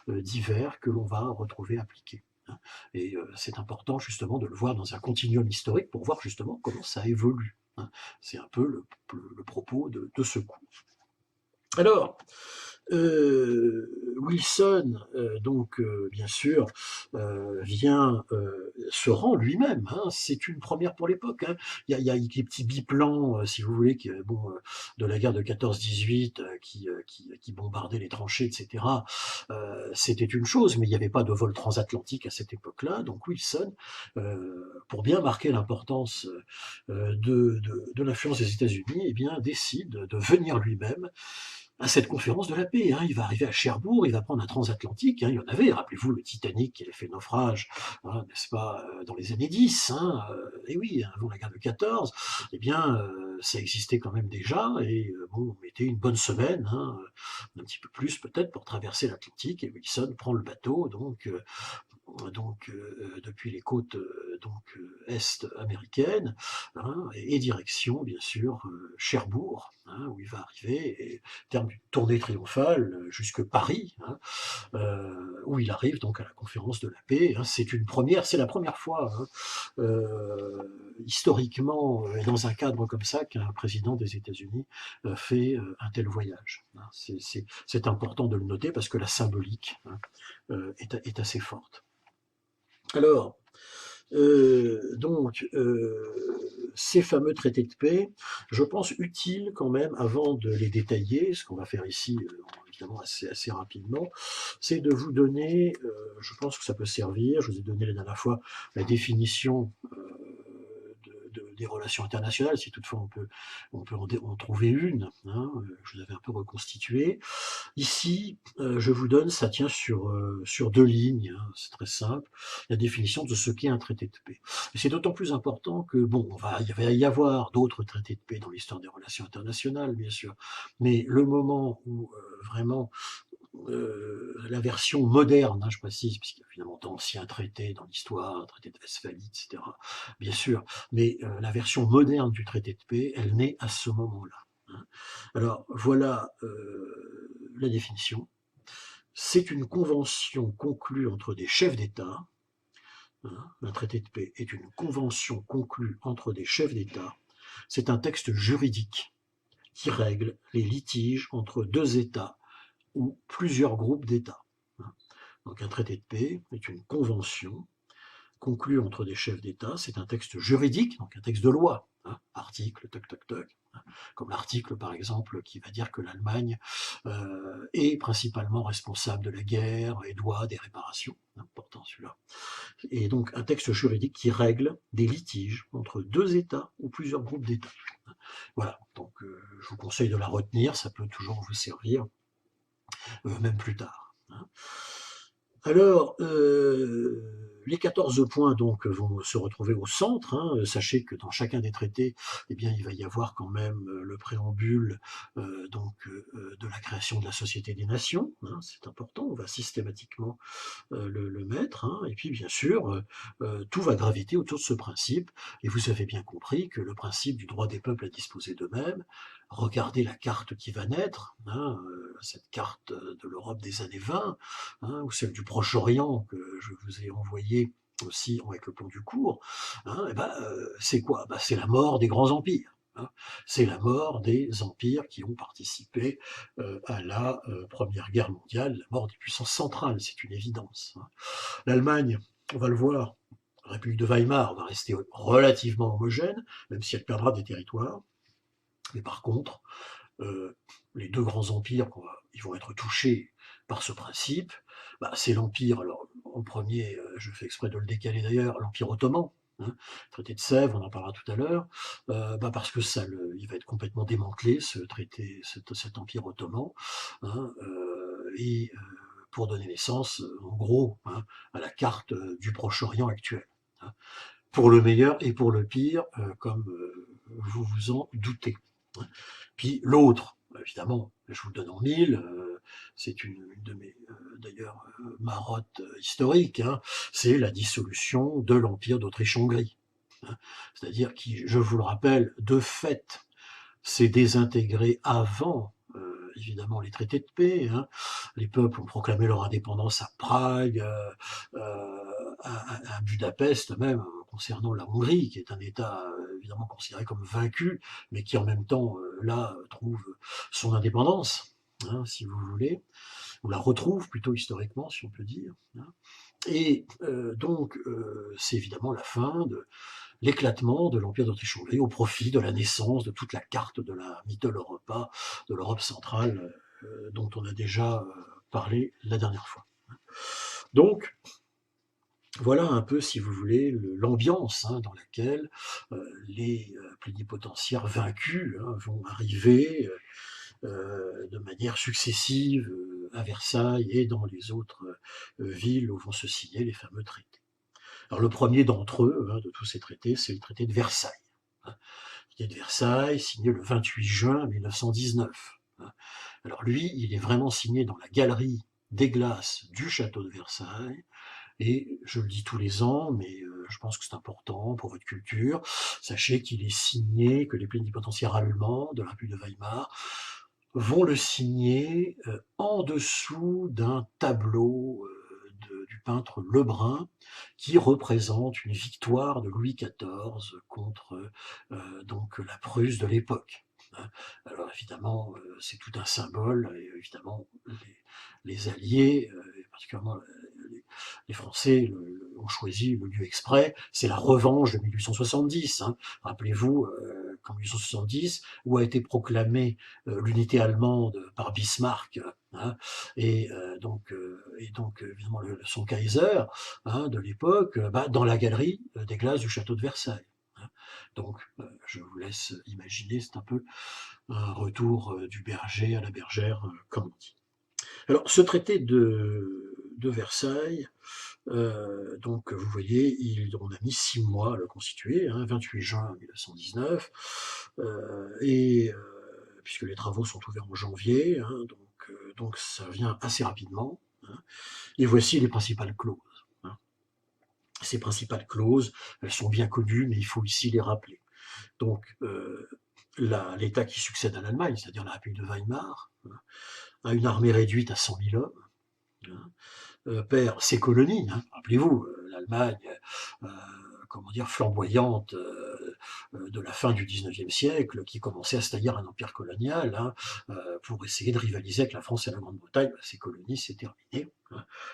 divers que l'on va retrouver appliqués. Et c'est important justement de le voir dans un continuum historique pour voir justement comment ça évolue. C'est un peu le propos de ce cours. Alors, Wilson, bien sûr, se rend lui-même. C'est une première pour l'époque. Il y a des petits biplans, si vous voulez, de la guerre de 14-18 qui bombardaient les tranchées, etc. C'était une chose, mais il n'y avait pas de vol transatlantique à cette époque-là. Donc Wilson, pour bien marquer l'importance de l'influence des États-Unis, décide de venir lui-même à cette conférence de la paix. Il va arriver à Cherbourg, il va prendre un transatlantique. Il y en avait, rappelez-vous, le Titanic qui avait fait naufrage, n'est-ce pas, dans les années 10. Et oui, avant la guerre de 14, ça existait quand même déjà. Et on mettait une bonne semaine, un petit peu plus peut-être, pour traverser l'Atlantique. Et Wilson prend le bateau, depuis les côtes est américaines, et direction bien sûr Cherbourg, où il va arriver, et terme d'une tournée triomphale jusque Paris, où il arrive donc à la conférence de la paix. C'est la première fois historiquement et dans un cadre comme ça qu'un président des États-Unis fait un tel voyage. C'est important de le noter parce que la symbolique est assez forte. Alors, ces fameux traités de paix, je pense utile quand même, avant de les détailler, ce qu'on va faire ici, évidemment assez rapidement, c'est de vous donner, je pense que ça peut servir, je vous ai donné la dernière fois la définition des relations internationales, si toutefois on peut en trouver une, je vous avais un peu reconstitué. Ici, je vous donne, ça tient sur 2 lignes, c'est très simple, la définition de ce qu'est un traité de paix. Et c'est d'autant plus important que, il va y avoir d'autres traités de paix dans l'histoire des relations internationales, bien sûr, mais le moment où vraiment la version moderne, je précise, puisqu'il y a finalement d'anciens traités dans l'histoire, traité de Westphalie, etc., bien sûr, mais la version moderne du traité de paix, elle naît à ce moment-là. Alors, voilà la définition. C'est une convention conclue entre des chefs d'État. Un traité de paix est une convention conclue entre des chefs d'État. C'est un texte juridique qui règle les litiges entre 2 États ou plusieurs groupes d'États. Donc un traité de paix est une convention conclue entre des chefs d'État. C'est un texte juridique, donc un texte de loi, article, toc, toc, toc. comme l'article par exemple qui va dire que l'Allemagne est principalement responsable de la guerre et doit des réparations, important celui-là. Et donc un texte juridique qui règle des litiges entre deux États ou plusieurs groupes d'États. Voilà, donc je vous conseille de la retenir, ça peut toujours vous servir, même plus tard. Alors, les 14 points donc vont se retrouver au centre. Sachez que dans chacun des traités, eh bien, il va y avoir quand même le préambule de la création de la Société des Nations. C'est important, on va systématiquement le mettre. Et puis, bien sûr, tout va graviter autour de ce principe. Et vous avez bien compris que le principe du droit des peuples à disposer d'eux-mêmes, regardez la carte qui va naître, cette carte de l'Europe des années 20, ou celle du Proche-Orient que je vous ai envoyée aussi avec le plan du cours, c'est quoi? C'est la mort des grands empires. C'est la mort des empires qui ont participé à la Première Guerre mondiale, la mort des puissances centrales, c'est une évidence. L'Allemagne, on va le voir, la République de Weimar va rester relativement homogène, même si elle perdra des territoires. Mais par contre, les deux grands empires, ils vont être touchés par ce principe. C'est l'empire, alors en premier, je fais exprès de le décaler d'ailleurs, l'empire ottoman, traité de Sèvres, on en parlera tout à l'heure, parce que il va être complètement démantelé, ce traité, cet empire ottoman, et pour donner naissance, en gros, à la carte du Proche-Orient actuel. Pour le meilleur et pour le pire, comme vous vous en doutez. Puis l'autre, évidemment, je vous le donne en mille, c'est une de mes, d'ailleurs, marottes historiques, c'est la dissolution de l'Empire d'Autriche-Hongrie. C'est-à-dire qui, je vous le rappelle, de fait, s'est désintégré avant, évidemment, les traités de paix. Les peuples ont proclamé leur indépendance à Prague, à Budapest même, concernant la Hongrie, qui est un État évidemment considéré comme vaincu, mais qui en même temps, là, trouve son indépendance, si vous voulez, ou la retrouve plutôt historiquement, si on peut dire. Et donc, c'est évidemment la fin de l'éclatement de l'Empire d'Autriche-Hongrie au profit de la naissance de toute la carte de la Mitteleuropa, de l'Europe centrale, dont on a déjà parlé la dernière fois. Donc, voilà un peu, si vous voulez, l'ambiance dans laquelle les plénipotentiaires vaincus vont arriver de manière successive à Versailles et dans les autres villes où vont se signer les fameux traités. Alors le premier d'entre eux, de tous ces traités, c'est le traité de Versailles. Le traité de Versailles, signé le 28 juin 1919. Alors lui, il est vraiment signé dans la galerie des glaces du château de Versailles, et je le dis tous les ans, mais je pense que c'est important pour votre culture. Sachez qu'il est signé, que les plénipotentiaires allemands de la République de Weimar vont le signer en dessous d'un tableau du peintre Lebrun qui représente une victoire de Louis XIV contre donc la Prusse de l'époque. Alors évidemment, c'est tout un symbole, et évidemment les Alliés, et particulièrement les Français ont choisi le lieu exprès, c'est la revanche de 1870. Rappelez-vous qu'en 1870, où a été proclamée l'unité allemande par Bismarck, et donc évidemment son Kaiser de l'époque, dans la galerie des glaces du château de Versailles. Donc je vous laisse imaginer, c'est un peu un retour du berger à la bergère, comme on dit. Alors ce traité de Versailles, donc vous voyez, on a mis 6 mois à le constituer, 28 juin 1919, puisque les travaux sont ouverts en janvier, donc ça vient assez rapidement. Et voici les principales clauses. Ces principales clauses, elles sont bien connues, mais il faut ici les rappeler. Donc l'État qui succède à l'Allemagne, c'est-à-dire la République de Weimar, a une armée réduite à 100 000 hommes, perd ses colonies. Rappelez-vous, l'Allemagne, comment dire, flamboyante de la fin du XIXe siècle, qui commençait à se tailler un empire colonial pour essayer de rivaliser avec la France et la Grande-Bretagne. Ces colonies, c'est terminé.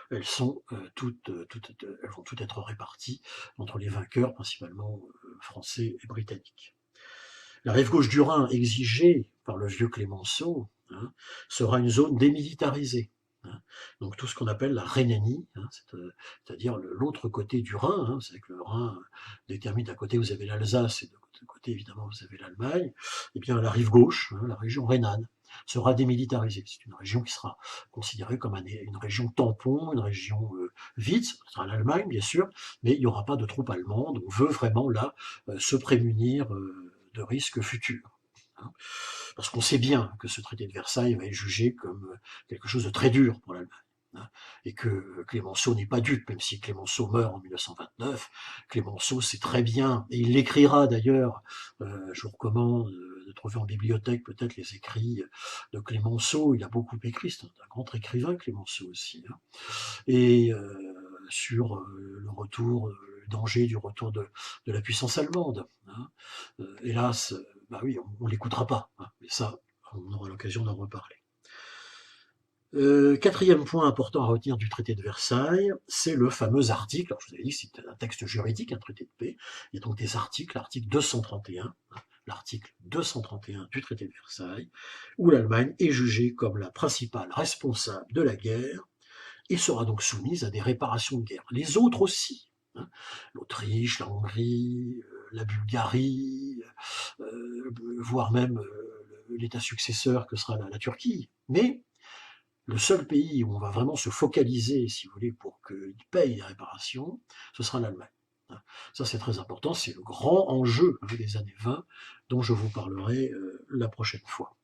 Elles sont elles vont toutes être réparties entre les vainqueurs, principalement français et britanniques. La rive gauche du Rhin, exigée par le vieux Clémenceau, hein, sera une zone démilitarisée. Hein. Donc tout ce qu'on appelle la Rhénanie, hein, c'est-à-dire l'autre côté du Rhin, hein, c'est que le Rhin détermine d'un côté vous avez l'Alsace et de l'autre côté évidemment vous avez l'Allemagne, et bien la rive gauche, hein, la région rhénane, sera démilitarisée. C'est une région qui sera considérée comme une région tampon, une région vide, ce sera l'Allemagne bien sûr, mais il n'y aura pas de troupes allemandes. On veut vraiment là se prémunir de risques futurs. Hein. Parce qu'on sait bien que ce traité de Versailles va être jugé comme quelque chose de très dur pour l'Allemagne. Hein, et que Clémenceau n'est pas dupe, même si Clémenceau meurt en 1929. Clémenceau sait très bien, et il l'écrira d'ailleurs, je vous recommande de trouver en bibliothèque peut-être les écrits de Clémenceau, il a beaucoup écrit, c'est un grand écrivain Clémenceau aussi, hein. Et sur le retour, le danger du retour de la puissance allemande. Hein. Hélas, bah oui, on ne l'écoutera pas, hein, mais ça, on aura l'occasion d'en reparler. Quatrième point important à retenir du traité de Versailles, c'est le fameux article, alors je vous avais dit que c'était un texte juridique, un traité de paix, il y a donc des articles, l'article 231, hein, l'article 231 du traité de Versailles, où l'Allemagne est jugée comme la principale responsable de la guerre, et sera donc soumise à des réparations de guerre. Les autres aussi, hein, l'Autriche, la Hongrie, la Bulgarie, voire même l'État successeur que sera la Turquie. Mais le seul pays où on va vraiment se focaliser, si vous voulez, pour qu'il paye les réparations, ce sera l'Allemagne. Ça, c'est très important, c'est le grand enjeu des années 20 dont je vous parlerai la prochaine fois.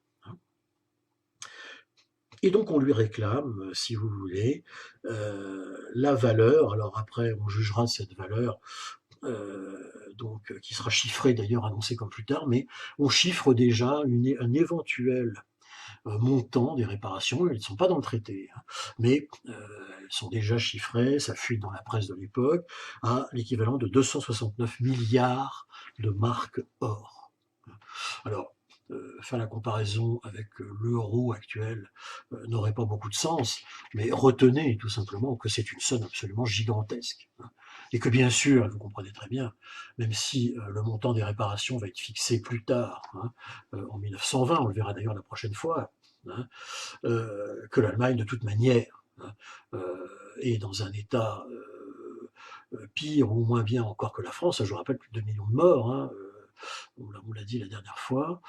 Et donc on lui réclame, si vous voulez, la valeur. Alors après, on jugera de cette valeur, donc qui sera chiffrée d'ailleurs, annoncée comme plus tard, mais on chiffre déjà un éventuel montant des réparations. Elles ne sont pas dans le traité, hein, mais elles sont déjà chiffrées, ça fuit dans la presse de l'époque, à l'équivalent de 269 milliards de marques or. Alors, faire la comparaison avec l'euro actuel n'aurait pas beaucoup de sens, mais retenez tout simplement que c'est une somme absolument gigantesque. Hein, et que bien sûr, vous comprenez très bien, même si le montant des réparations va être fixé plus tard, hein, en 1920, on le verra d'ailleurs la prochaine fois, hein, que l'Allemagne de toute manière hein, est dans un état pire ou moins bien encore que la France. Je vous rappelle, plus de 2 millions de morts, hein, on l'a dit la dernière fois,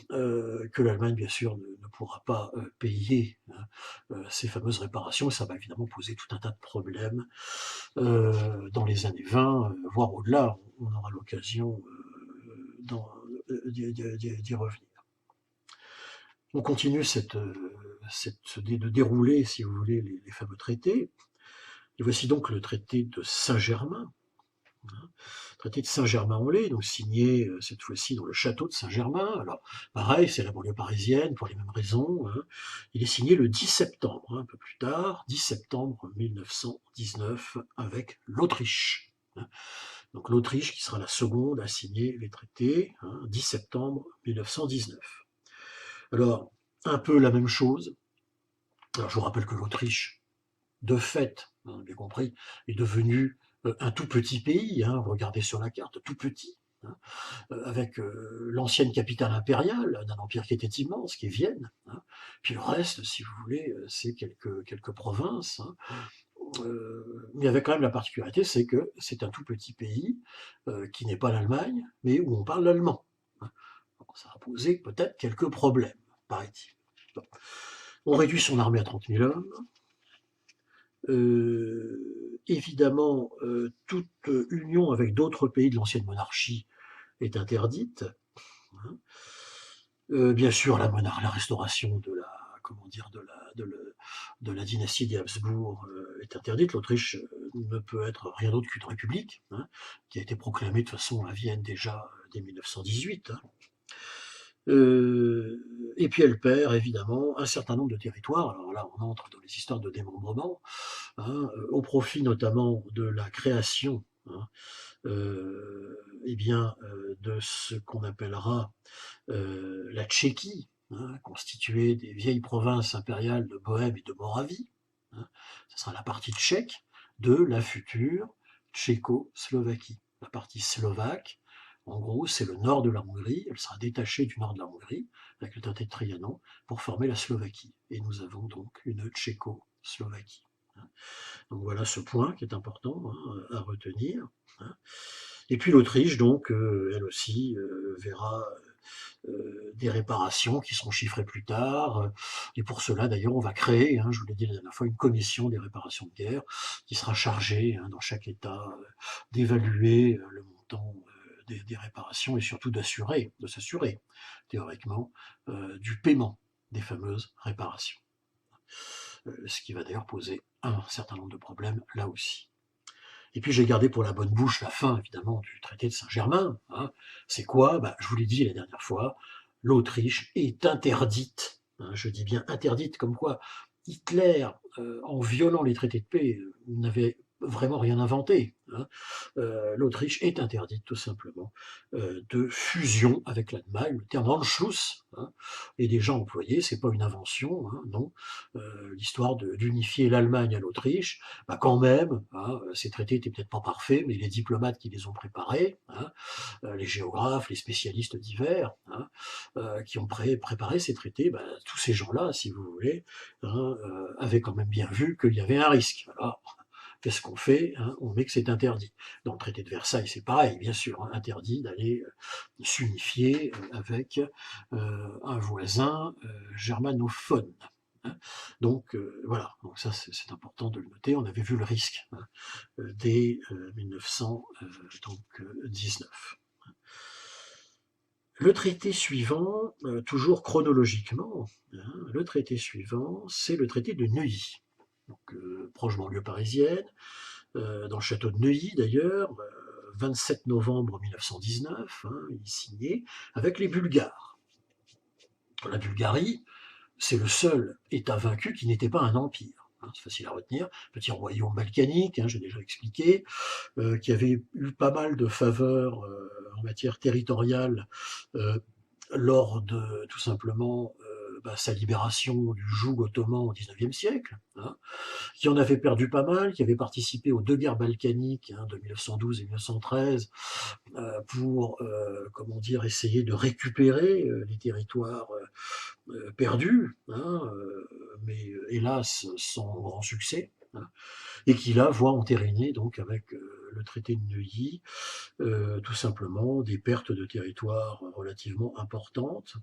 que l'Allemagne, bien sûr, ne pourra pas payer hein, ces fameuses réparations, et ça va évidemment poser tout un tas de problèmes dans les années 20, voire au-delà. On aura l'occasion d'y revenir. On continue de dérouler, si vous voulez, les fameux traités. Et voici donc le traité de Saint-Germain, hein, traité de Saint-Germain-en-Laye, donc signé cette fois-ci dans le château de Saint-Germain. Alors, pareil, c'est la banlieue parisienne pour les mêmes raisons. Hein. Il est signé le 10 septembre, hein, un peu plus tard, 10 septembre 1919, avec l'Autriche. Hein. Donc l'Autriche qui sera la seconde à signer les traités, hein, 10 septembre 1919. Alors, un peu la même chose. Alors, je vous rappelle que l'Autriche, de fait, hein, bien compris, est devenue un tout petit pays, hein, regardez sur la carte, tout petit, hein, avec l'ancienne capitale impériale d'un empire qui était immense, qui est Vienne, hein, puis le reste, si vous voulez, c'est quelques provinces, hein, mais avec quand même la particularité, c'est que c'est un tout petit pays qui n'est pas l'Allemagne, mais où on parle l'allemand. Hein. Ça a posé peut-être quelques problèmes, paraît-il. Bon. On réduit son armée à 30 000 hommes. Évidemment, toute union avec d'autres pays de l'ancienne monarchie est interdite. Hein. Bien sûr, la restauration de la, comment dire, de la dynastie des Habsbourg est interdite. L'Autriche ne peut être rien d'autre qu'une république, hein, qui a été proclamée de façon à Vienne déjà dès 1918. Hein. Et puis elle perd évidemment un certain nombre de territoires. Alors là, on entre dans les histoires de démembrement, hein, au profit notamment de la création hein, eh bien, de ce qu'on appellera la Tchéquie, hein, constituée des vieilles provinces impériales de Bohême et de Moravie. Hein, ce sera la partie tchèque de la future Tchécoslovaquie. La partie slovaque En gros, c'est le nord de la Hongrie, elle sera détachée du nord de la Hongrie, avec le traité de Trianon, pour former la Slovaquie. Et nous avons donc une Tchécoslovaquie. Donc voilà ce point qui est important à retenir. Et puis l'Autriche, donc, elle aussi, verra des réparations qui seront chiffrées plus tard. Et pour cela, d'ailleurs, on va créer, je vous l'ai dit la dernière fois, une commission des réparations de guerre qui sera chargée dans chaque État d'évaluer le montant des réparations et surtout de s'assurer, théoriquement, du paiement des fameuses réparations. Ce qui va d'ailleurs poser un certain nombre de problèmes là aussi. Et puis j'ai gardé pour la bonne bouche la fin, évidemment, du traité de Saint-Germain. C'est quoi? Je vous l'ai dit la dernière fois, l'Autriche est interdite, je dis bien interdite, comme quoi Hitler, en violant les traités de paix, n'avait vraiment rien inventé. L'Autriche est interdite tout simplement de fusion avec l'Allemagne. Le terme Anschluss est déjà employé, c'est pas une invention, non. L'histoire d'unifier l'Allemagne à l'Autriche, quand même, ces traités étaient peut-être pas parfaits, mais les diplomates qui les ont préparés, les géographes, les spécialistes divers, qui ont préparé ces traités, tous ces gens-là, si vous voulez, avaient quand même bien vu qu'il y avait un risque. Alors, qu'est-ce qu'on fait? On met que c'est interdit. Dans le traité de Versailles, c'est pareil, bien sûr, interdit d'aller s'unifier avec un voisin germanophone. Donc voilà, donc ça c'est important de le noter. On avait vu le risque dès 1919. Le traité suivant, toujours chronologiquement, le traité suivant, c'est le traité de Neuilly. Donc, proche banlieue parisienne, dans le château de Neuilly d'ailleurs, 27 novembre 1919, il est signé, avec les Bulgares. La Bulgarie, c'est le seul État vaincu qui n'était pas un empire. C'est facile à retenir, petit royaume balkanique, j'ai déjà expliqué, qui avait eu pas mal de faveurs en matière territoriale lors de tout simplement sa libération du joug ottoman au XIXe siècle, qui en avait perdu pas mal, qui avait participé aux deux guerres balkaniques de 1912 et 1913 pour, essayer de récupérer les territoires perdus, mais hélas sans grand succès, et qui là voit entériner donc avec le traité de Neuilly tout simplement des pertes de territoire relativement importantes.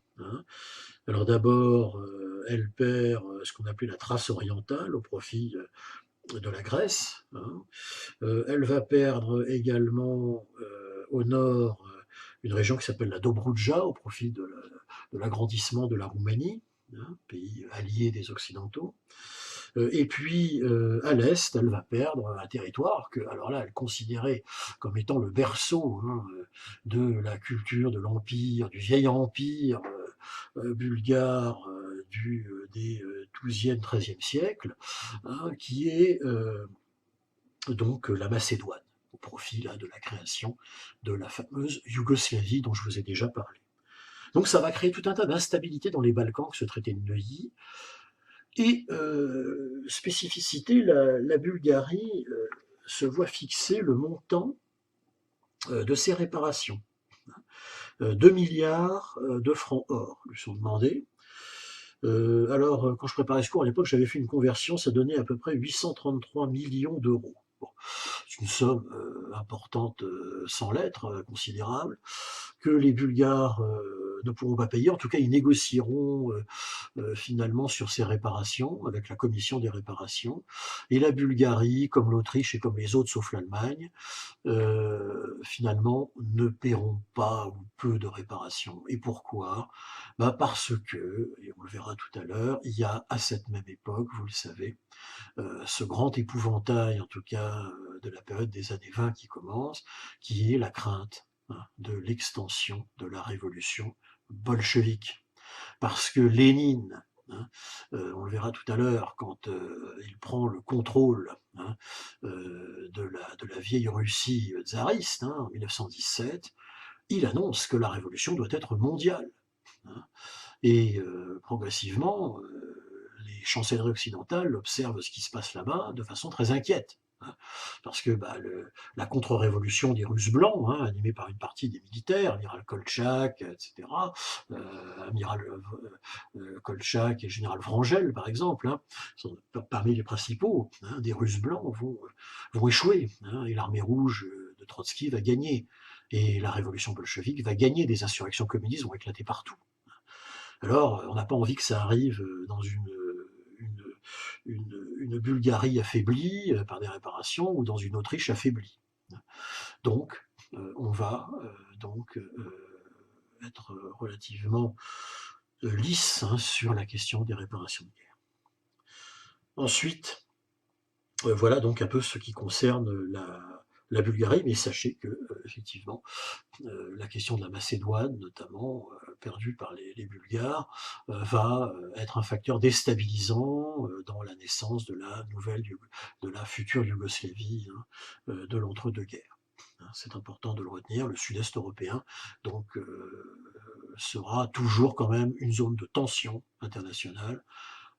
Alors d'abord, elle perd ce qu'on appelait la Thrace orientale au profit de la Grèce. Elle va perdre également au nord une région qui s'appelle la Dobroudja au profit de l'agrandissement de la Roumanie, pays allié des Occidentaux. Et puis à l'est, elle va perdre un territoire que, alors là, elle considérait comme étant le berceau de la culture, de l'empire, du vieil empire bulgare des XIIe, XIIIe siècles, qui est donc la Macédoine, au profit là, de la création de la fameuse Yougoslavie dont je vous ai déjà parlé. Donc ça va créer tout un tas d'instabilités dans les Balkans, ce traité de Neuilly. Et spécificité, la Bulgarie se voit fixer le montant de ses réparations. 2 milliards de francs or lui sont demandés. Alors, quand je préparais ce cours à l'époque, j'avais fait une conversion, ça donnait à peu près 833 millions d'euros. Bon, c'est une somme importante sans lettres, considérable, que les Bulgares ne pourront pas payer. En tout cas, ils négocieront finalement sur ces réparations, avec la commission des réparations. Et la Bulgarie, comme l'Autriche et comme les autres sauf l'Allemagne, finalement ne paieront pas ou peu de réparations. Et pourquoi? Parce que, et on le verra tout à l'heure, il y a à cette même époque, vous le savez, ce grand épouvantail, en tout cas de la période des années 20 qui commence, qui est la crainte de l'extension de la révolution bolchevique. Parce que Lénine, on le verra tout à l'heure, quand il prend le contrôle de la vieille Russie tsariste en 1917, il annonce que la révolution doit être mondiale. Et progressivement, les chancelleries occidentales observent ce qui se passe là-bas de façon très inquiète. hein, parce que la contre-révolution des Russes blancs, hein, animée par une partie des militaires, amiral Koltchak, etc., amiral Koltchak et le général Vrangel, par exemple, hein, sont parmi les principaux, hein, des Russes blancs, vont échouer, hein, et l'armée rouge de Trotsky va gagner, et la révolution bolchevique va gagner, des insurrections communistes vont éclater partout. Alors, on n'a pas envie que ça arrive dans une, une Bulgarie affaiblie par des réparations ou dans une Autriche affaiblie. Donc, on va être relativement lisse, hein, sur la question des réparations de guerre. Ensuite, voilà donc un peu ce qui concerne la Bulgarie, mais sachez que, effectivement, la question de la Macédoine, notamment, perdue par les Bulgares, va être un facteur déstabilisant dans la naissance de la future Yougoslavie, hein, de l'entre-deux-guerres. Hein, c'est important de le retenir, le sud-est européen donc sera toujours quand même une zone de tension internationale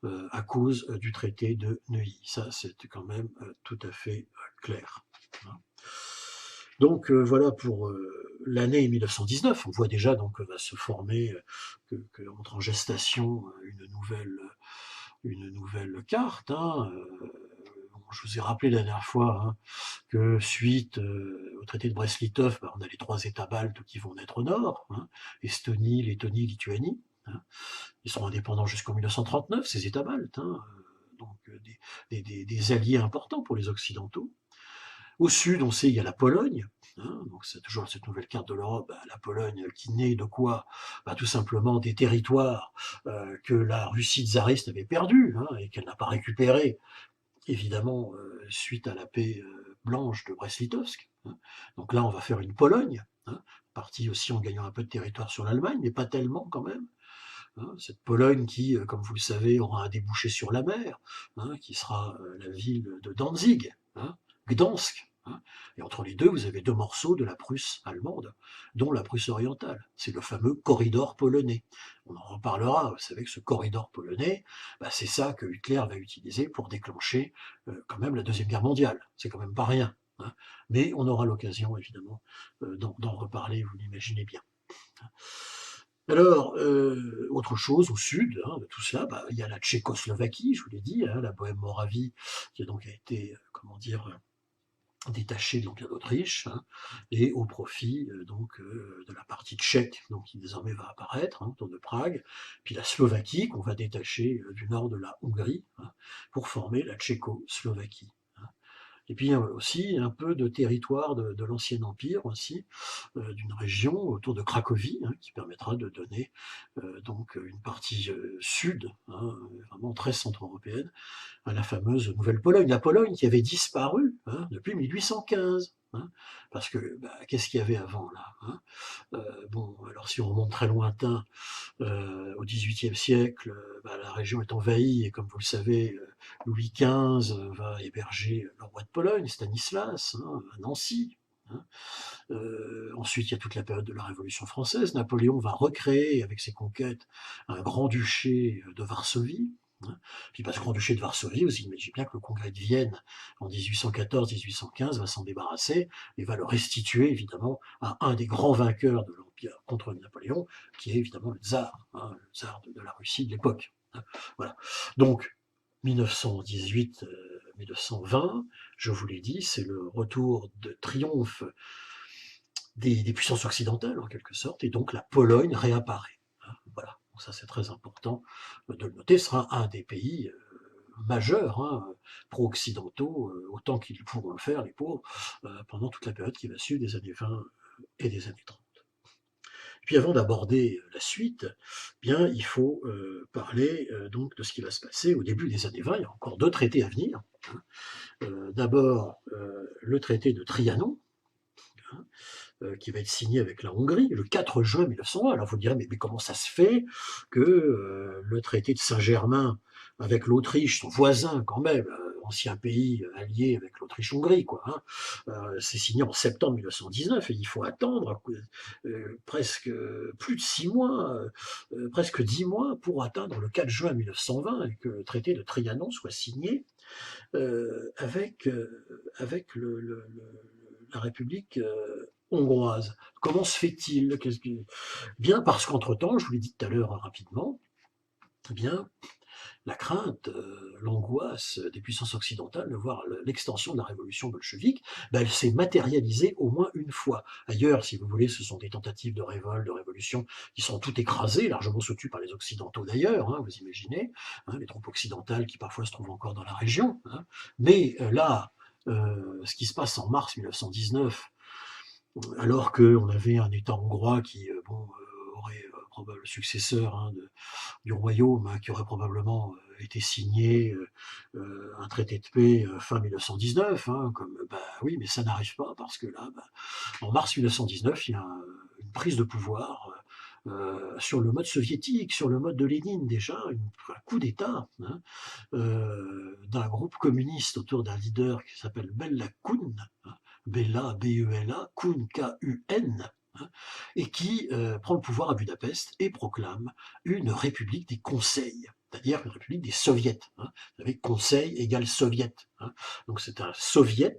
à cause du traité de Neuilly. Ça, c'est quand même tout à fait clair. Hein. Donc voilà pour l'année 1919. On voit déjà donc que va se former, que entre en gestation une nouvelle carte. Hein. Je vous ai rappelé la dernière fois, hein, que suite au traité de Brest-Litov, on a les 3 États baltes qui vont naître au nord, hein, Estonie, Lettonie, Lituanie. Hein. Ils seront indépendants jusqu'en 1939, ces États baltes, hein, donc des alliés importants pour les Occidentaux. Au sud, on sait, il y a la Pologne, hein, donc c'est toujours cette nouvelle carte de l'Europe, la Pologne qui naît de quoi? Tout simplement des territoires que la Russie tsariste avait perdus, hein, et qu'elle n'a pas récupérés, évidemment, suite à la paix blanche de Brest-Litovsk. Hein. Donc là, on va faire une Pologne, hein, partie aussi en gagnant un peu de territoire sur l'Allemagne, mais pas tellement quand même. Hein, cette Pologne qui, comme vous le savez, aura un débouché sur la mer, hein, qui sera la ville de Danzig, hein, Gdansk. Hein, et entre les deux, vous avez 2 morceaux de la Prusse allemande, dont la Prusse orientale. C'est le fameux corridor polonais. On en reparlera. Vous savez que ce corridor polonais, c'est ça que Hitler va utiliser pour déclencher quand même la Deuxième Guerre mondiale. C'est quand même pas rien. Hein, mais on aura l'occasion, évidemment, d'en reparler, vous l'imaginez bien. Alors, autre chose au sud, hein, de tout cela, il y a la Tchécoslovaquie, je vous l'ai dit, hein, la Bohème-Moravie, qui donc a été, détachée donc de l'Autriche, hein, et au profit de la partie tchèque, donc qui désormais va apparaître, hein, autour de Prague, puis la Slovaquie qu'on va détacher du nord de la Hongrie, hein, pour former la Tchécoslovaquie. Hein. Et puis aussi un peu de territoire de l'ancien empire aussi, d'une région autour de Cracovie, hein, qui permettra de donner donc une partie sud, hein, vraiment très centre-européenne, à la fameuse Nouvelle-Pologne. La Pologne qui avait disparu, hein, depuis 1815. Hein, parce que qu'est-ce qu'il y avait avant là, hein? Bon, alors si on remonte très lointain, au XVIIIe siècle, la région est envahie et comme vous le savez, Louis XV va héberger le roi de Pologne, Stanislas, hein, à Nancy. Hein. Ensuite, il y a toute la période de la Révolution française. Napoléon va recréer avec ses conquêtes un grand-duché de Varsovie. Hein. Puis ce grand-duché de Varsovie, vous imaginez bien que le congrès de Vienne en 1814-1815 va s'en débarrasser et va le restituer évidemment à un des grands vainqueurs de l'Empire contre Napoléon, qui est évidemment le tsar, hein, le tsar de la Russie de l'époque. Hein. Voilà. Donc, 1918-1920, je vous l'ai dit, c'est le retour de triomphe des puissances occidentales, en quelque sorte, et donc la Pologne réapparaît. Hein, voilà, donc ça c'est très important de le noter, ce sera un des pays majeurs, hein, pro-occidentaux, autant qu'ils pourront le faire, les pauvres, pendant toute la période qui va suivre des années 20 et des années 30. Et puis avant d'aborder la suite, bien il faut parler donc de ce qui va se passer au début des années 20. Il y a encore 2 traités à venir. Hein. D'abord le traité de Trianon, hein, qui va être signé avec la Hongrie le 4 juin 1920. Alors vous direz, mais comment ça se fait que le traité de Saint-Germain avec l'Autriche, son voisin quand même, ancien pays allié avec l'Autriche-Hongrie, quoi, hein, c'est signé en septembre 1919 et il faut attendre presque plus de 6 mois, presque 10 mois pour atteindre le 4 juin 1920 et que le traité de Trianon soit signé avec la République hongroise. Comment se fait-il? Bien parce qu'entre-temps, je vous l'ai dit tout à l'heure rapidement, eh bien, la crainte, l'angoisse des puissances occidentales de voir l'extension de la révolution bolchevique, ben, elle s'est matérialisée au moins une fois. Ailleurs, si vous voulez, ce sont des tentatives de révolte, de révolution qui sont toutes écrasées, largement soutenues par les Occidentaux d'ailleurs, hein, vous imaginez, hein, les troupes occidentales qui parfois se trouvent encore dans la région. Hein. Mais là, ce qui se passe en mars 1919, alors qu'on avait un État hongrois qui aurait le successeur hein, du royaume hein, qui aurait probablement été signé un traité de paix fin 1919, hein, comme bah oui, mais ça n'arrive pas parce que là, bah, en mars 1919, il y a une prise de pouvoir sur le mode soviétique, sur le mode de Lénine déjà, un coup d'État hein, d'un groupe communiste autour d'un leader qui s'appelle Bela Kun, hein, Bela, B-E-L-A, Kun, K-U-N, hein, et qui prend le pouvoir à Budapest et proclame une république des conseils, c'est-à-dire une république des soviets. Hein. Vous savez, conseil égale soviet. Hein. Donc c'est un soviet,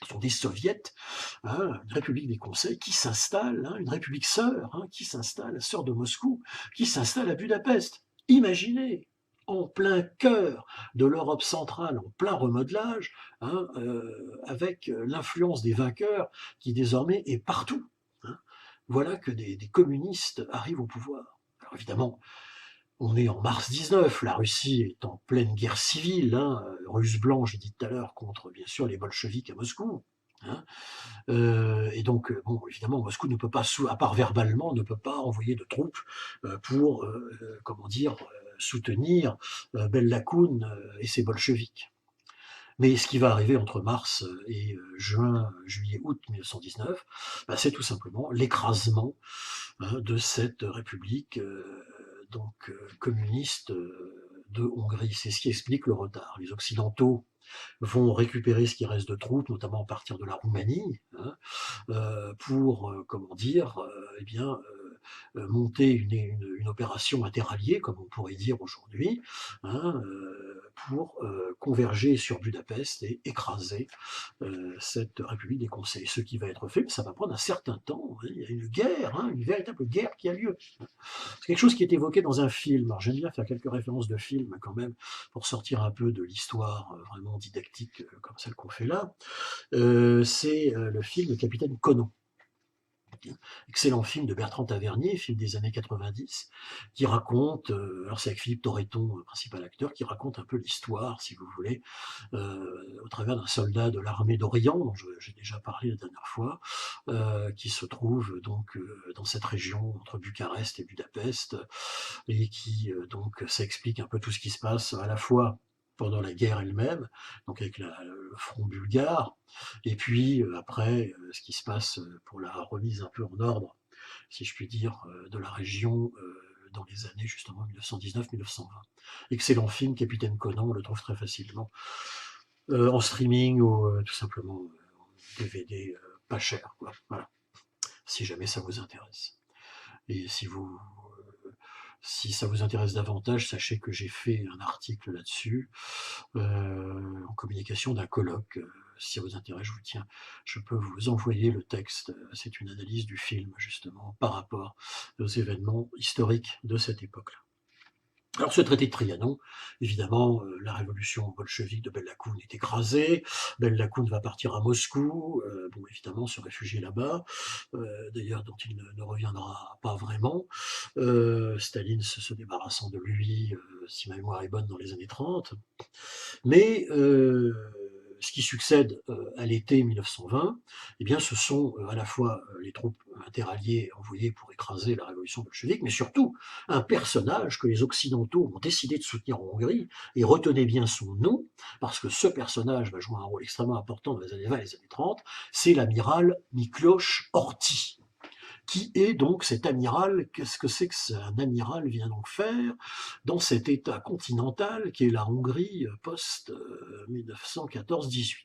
ce sont des soviets, hein, une république des conseils qui s'installe, hein, une république sœur, hein, qui s'installe, sœur de Moscou, qui s'installe à Budapest. Imaginez, en plein cœur de l'Europe centrale, en plein remodelage, hein, avec l'influence des vainqueurs qui désormais est partout. Hein. Voilà que des communistes arrivent au pouvoir. Alors évidemment, on est en mars 19, la Russie est en pleine guerre civile, hein, russe blanc, j'ai dit tout à l'heure, contre bien sûr les bolcheviks à Moscou. Hein. Et donc, bon, évidemment, Moscou ne peut pas, à part verbalement, ne peut pas envoyer de troupes pour, comment dire, soutenir Bella Kun et ses bolcheviks. Mais ce qui va arriver entre mars et juin, juillet, août 1919, bah, c'est tout simplement l'écrasement hein, de cette république communiste de Hongrie. C'est ce qui explique le retard. Les Occidentaux vont récupérer ce qui reste de troupes, notamment à partir de la Roumanie, hein, pour, comment dire, eh bien, monter une opération interalliée, comme on pourrait dire aujourd'hui, hein, pour converger sur Budapest et écraser cette République des conseils. Ce qui va être fait, mais ça va prendre un certain temps. Hein. Il y a une guerre, hein, une véritable guerre qui a lieu. C'est quelque chose qui est évoqué dans un film. Alors j'aime bien faire quelques références de films quand même, pour sortir un peu de l'histoire vraiment didactique comme celle qu'on fait là. C'est le film Capitaine Conan. Excellent film de Bertrand Tavernier, film des années 90, qui raconte, alors c'est avec Philippe Torreton, principal acteur, qui raconte un peu l'histoire, si vous voulez, au travers d'un soldat de l'armée d'Orient, dont j'ai déjà parlé la dernière fois, qui se trouve donc dans cette région entre Bucarest et Budapest, et qui donc ça explique un peu tout ce qui se passe à la fois pendant la guerre elle-même, donc avec le front bulgare, et puis après ce qui se passe pour la remise un peu en ordre, si je puis dire, de la région dans les années justement 1919-1920. Excellent film, Capitaine Conan, on le trouve très facilement en streaming ou tout simplement en DVD pas cher, quoi. Voilà, si jamais ça vous intéresse. Et si ça vous intéresse davantage, sachez que j'ai fait un article là-dessus, en communication d'un colloque. Si ça vous intéresse, je peux vous envoyer le texte. C'est une analyse du film, justement, par rapport aux événements historiques de cette époque-là. Alors ce traité de Trianon, évidemment, la révolution bolchevique de Bella Kun est écrasée, Bella Kun va partir à Moscou, bon évidemment se réfugier là-bas, d'ailleurs dont il ne reviendra pas vraiment, Staline se débarrassant de lui, si ma mémoire est bonne, dans les années 30, mais ce qui succède à l'été 1920, eh bien, ce sont à la fois les troupes interalliées envoyées pour écraser la révolution bolchevique, mais surtout un personnage que les Occidentaux ont décidé de soutenir en Hongrie, et retenez bien son nom, parce que ce personnage va jouer un rôle extrêmement important dans les années 20 et les années 30, c'est l'amiral Miklos Horthy. Qui est donc cet amiral? Qu'est-ce que un amiral vient donc faire dans cet État continental qui est la Hongrie post-1914-18?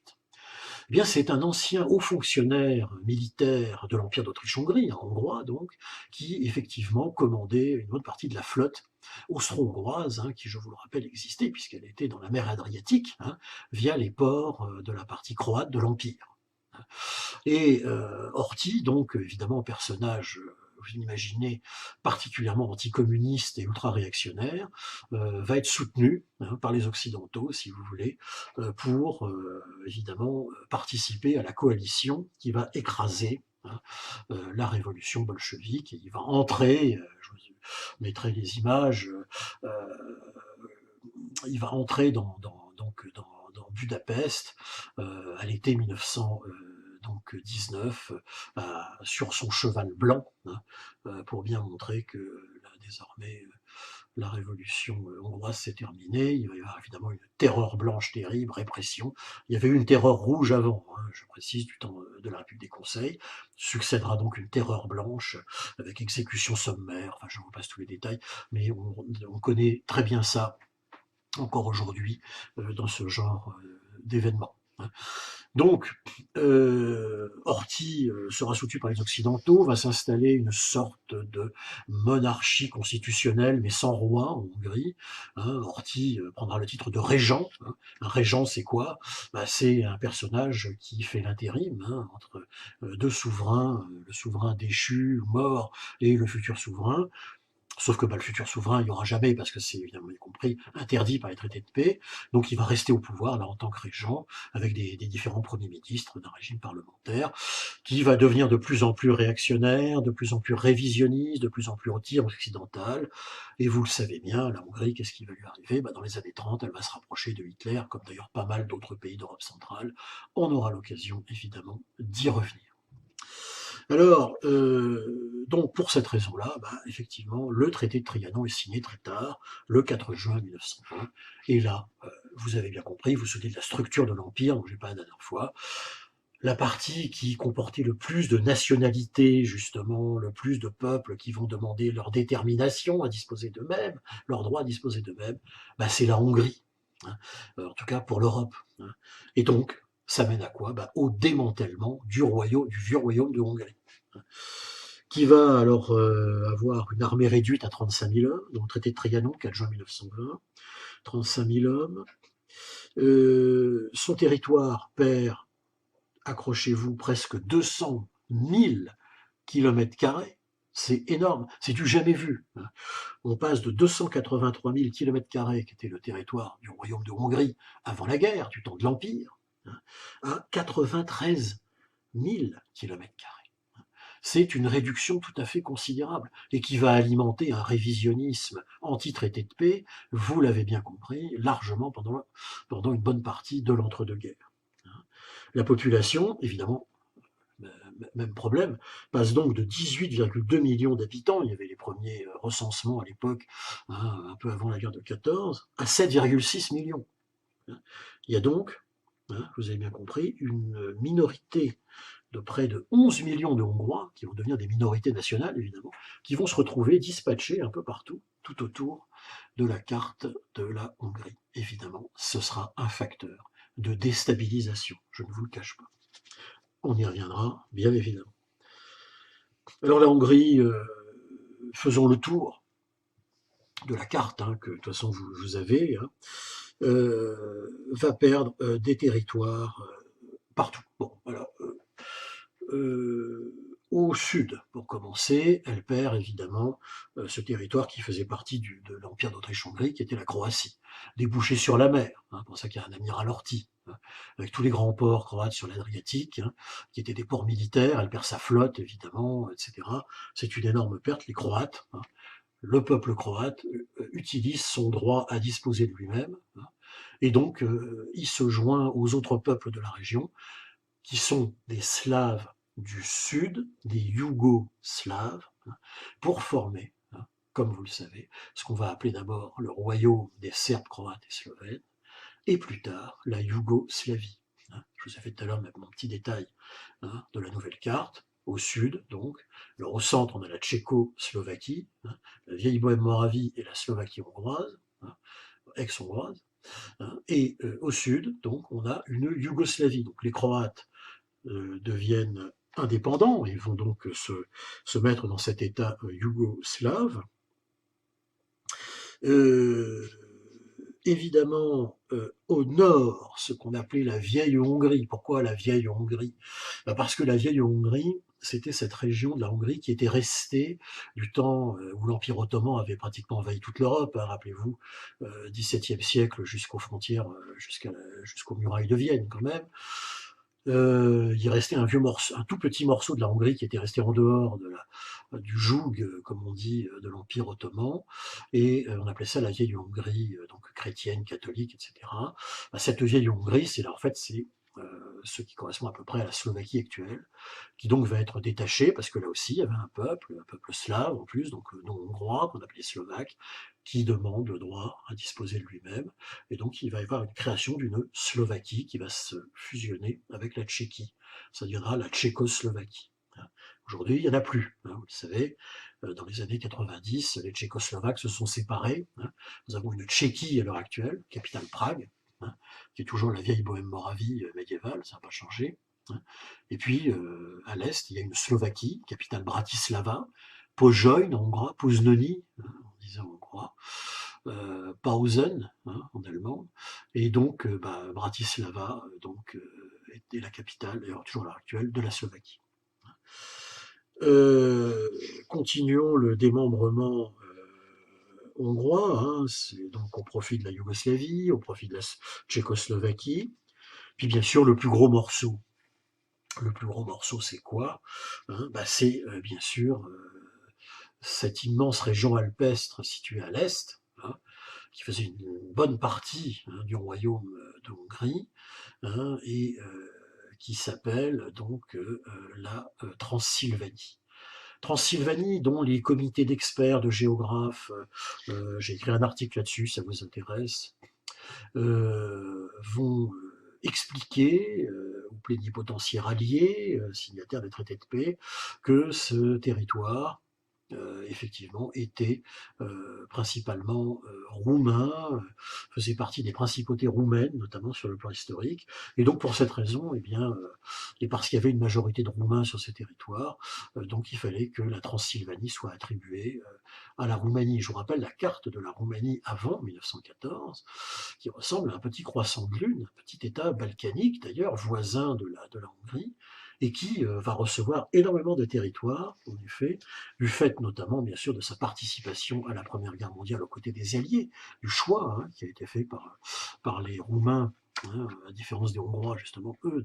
Eh bien, c'est un ancien haut fonctionnaire militaire de l'Empire d'Autriche-Hongrie, un Hongrois donc, qui effectivement commandait une bonne partie de la flotte austro-hongroise, hein, qui, je vous le rappelle, existait puisqu'elle était dans la mer Adriatique, hein, via les ports de la partie croate de l'Empire. Et Horthy, donc évidemment personnage, vous imaginez, particulièrement anticommuniste et ultra-réactionnaire, va être soutenu, hein, par les Occidentaux, si vous voulez, pour évidemment participer à la coalition qui va écraser, hein, la révolution bolchevique, et il va entrer, je vous mettrai les images, euh, il va entrer dans Budapest à l'été 1919 sur son cheval blanc, hein, pour bien montrer que là, désormais la révolution hongroise s'est terminée. Il va y avoir évidemment une terreur blanche terrible, répression. Il y avait eu une terreur rouge avant, hein, je précise, du temps de la République des Conseils. Succédera donc une terreur blanche avec exécution sommaire. Enfin, je vous passe tous les détails, mais on connaît très bien ça encore aujourd'hui dans ce genre d'événements. Donc, Horthy sera soutenu par les Occidentaux, va s'installer une sorte de monarchie constitutionnelle, mais sans roi en Hongrie. Hein, Horthy prendra le titre de régent. Hein. Un régent, c'est quoi? C'est un personnage qui fait l'intérim, hein, entre deux souverains, le souverain déchu, mort, et le futur souverain. Sauf que le futur souverain, il n'y aura jamais, parce que c'est évidemment compris, interdit par les traités de paix. Donc il va rester au pouvoir, là, en tant que régent, avec des différents premiers ministres d'un régime parlementaire, qui va devenir de plus en plus réactionnaire, de plus en plus révisionniste, de plus en plus anti-occidental. Et vous le savez bien, la Hongrie, qu'est-ce qui va lui arriver? Dans les années 30, elle va se rapprocher de Hitler, comme d'ailleurs pas mal d'autres pays d'Europe centrale. On aura l'occasion, évidemment, d'y revenir. Alors, donc pour cette raison-là, effectivement, le traité de Trianon est signé très tard, le 4 juin 1920, et là, vous avez bien compris, vous vous souvenez de la structure de l'Empire, dont j'ai parlé la dernière fois, la partie qui comportait le plus de nationalités, justement, le plus de peuples qui vont demander leur détermination à disposer d'eux-mêmes, leur droit à disposer d'eux-mêmes, c'est la Hongrie, hein, en tout cas pour l'Europe. Hein. Et donc, ça mène à quoi? Au démantèlement du vieux royaume de Hongrie, hein, qui va alors avoir une armée réduite à 35 000 hommes, dans le traité de Trianon, 4 juin 1920, 35 000 hommes. Son territoire perd, accrochez-vous, presque 200 000 km². C'est énorme, c'est du jamais vu. Hein. On passe de 283 000 km², qui était le territoire du royaume de Hongrie avant la guerre, du temps de l'Empire, hein, à 93 000 km². C'est une réduction tout à fait considérable et qui va alimenter un révisionnisme anti-traité de paix, vous l'avez bien compris, largement pendant une bonne partie de l'entre-deux-guerres. La population, évidemment, même problème, passe donc de 18,2 millions d'habitants, il y avait les premiers recensements à l'époque, hein, un peu avant la guerre de 14, à 7,6 millions. Il y a donc, hein, vous avez bien compris, une minorité de près de 11 millions de Hongrois, qui vont devenir des minorités nationales, évidemment, qui vont se retrouver dispatchés un peu partout, tout autour de la carte de la Hongrie. Évidemment, ce sera un facteur de déstabilisation, je ne vous le cache pas. On y reviendra, bien évidemment. Alors la Hongrie, faisons le tour de la carte, hein, que de toute façon vous avez, hein, va perdre des territoires partout. Bon, alors, au sud, pour commencer, elle perd évidemment ce territoire qui faisait partie de l'Empire d'Autriche-Hongrie, qui était la Croatie, débouché sur la mer, hein, pour ça qu'il y a un amiral Horthy, hein, avec tous les grands ports croates sur l'Adriatique, hein, qui étaient des ports militaires, elle perd sa flotte évidemment, etc. C'est une énorme perte, les Croates, hein, le peuple croate utilise son droit à disposer de lui-même, hein, et donc il se joint aux autres peuples de la région, qui sont des Slaves du Sud, des Yougoslaves, hein, pour former, hein, comme vous le savez, ce qu'on va appeler d'abord le royaume des Serbes, Croates et Slovènes, et plus tard la Yougoslavie. Hein. Je vous ai fait tout à l'heure mon petit détail, hein, de la nouvelle carte. Au sud, donc, au centre, on a la Tchécoslovaquie, hein, la vieille Bohème-Moravie et la Slovaquie hongroise, hein, ex-hongroise. hein. Et au sud, donc, on a une Yougoslavie. Donc les Croates deviennent indépendants et vont donc se mettre dans cet État yougoslave. Euh, Évidemment, au nord, ce qu'on appelait la vieille Hongrie. Pourquoi la vieille Hongrie? Parce que la vieille Hongrie, c'était cette région de la Hongrie qui était restée du temps où l'Empire ottoman avait pratiquement envahi toute l'Europe, hein, rappelez-vous, XVIIe siècle jusqu'aux frontières, jusqu'aux murailles de Vienne quand même. Il restait un vieux morceau, un tout petit morceau de la Hongrie qui était resté en dehors du joug, comme on dit, de l'Empire ottoman, et on appelait ça la vieille Hongrie, donc chrétienne, catholique, etc. Cette vieille Hongrie, c'est là, en fait, c'est ce qui correspond à peu près à la Slovaquie actuelle, qui donc va être détaché, parce que là aussi, il y avait un peuple slave en plus, donc non hongrois, qu'on appelait slovaque, qui demande le droit à disposer de lui-même, et donc il va y avoir une création d'une Slovaquie qui va se fusionner avec la Tchéquie. Ça deviendra la Tchécoslovaquie. Aujourd'hui, il n'y en a plus, hein, vous le savez. Dans les années 90, les Tchécoslovaques se sont séparés. Hein. Nous avons une Tchéquie à l'heure actuelle, capitale Prague, hein, qui est toujours la vieille Bohème-Moravie médiévale, ça n'a pas changé. Hein. Et puis, à l'est, il y a une Slovaquie, capitale Bratislava, Pozsony en hongrois, Poznani, hein, on disait en hongrois, Pausen, hein, en allemand, et donc Bratislava était la capitale, d'ailleurs toujours à l'heure actuelle, de la Slovaquie. Continuons le démembrement hongrois, hein, c'est donc au profit de la Yougoslavie, au profit de la Tchécoslovaquie, puis bien sûr le plus gros morceau. Le plus gros morceau, c'est quoi? Hein, c'est bien sûr cette immense région alpestre située à l'est, hein, qui faisait une bonne partie, hein, du royaume de Hongrie, hein, et qui s'appelle donc la Transylvanie. Transylvanie, dont les comités d'experts, de géographes, j'ai écrit un article là-dessus, ça vous intéresse, vont expliquer aux plénipotentiaires alliés, signataires des traités de paix, que ce territoire effectivement, était principalement roumain, faisait partie des principautés roumaines, notamment sur le plan historique. Et donc, pour cette raison, eh bien, et parce qu'il y avait une majorité de Roumains sur ces territoires, donc il fallait que la Transylvanie soit attribuée à la Roumanie. Je vous rappelle la carte de la Roumanie avant 1914, qui ressemble à un petit croissant de lune, un petit État balkanique d'ailleurs, voisin de la Hongrie, et qui va recevoir énormément de territoires, en effet, du fait notamment, bien sûr, de sa participation à la Première Guerre mondiale aux côtés des Alliés, du choix hein, qui a été fait par les Roumains, hein, à différence des Hongrois, justement, eux,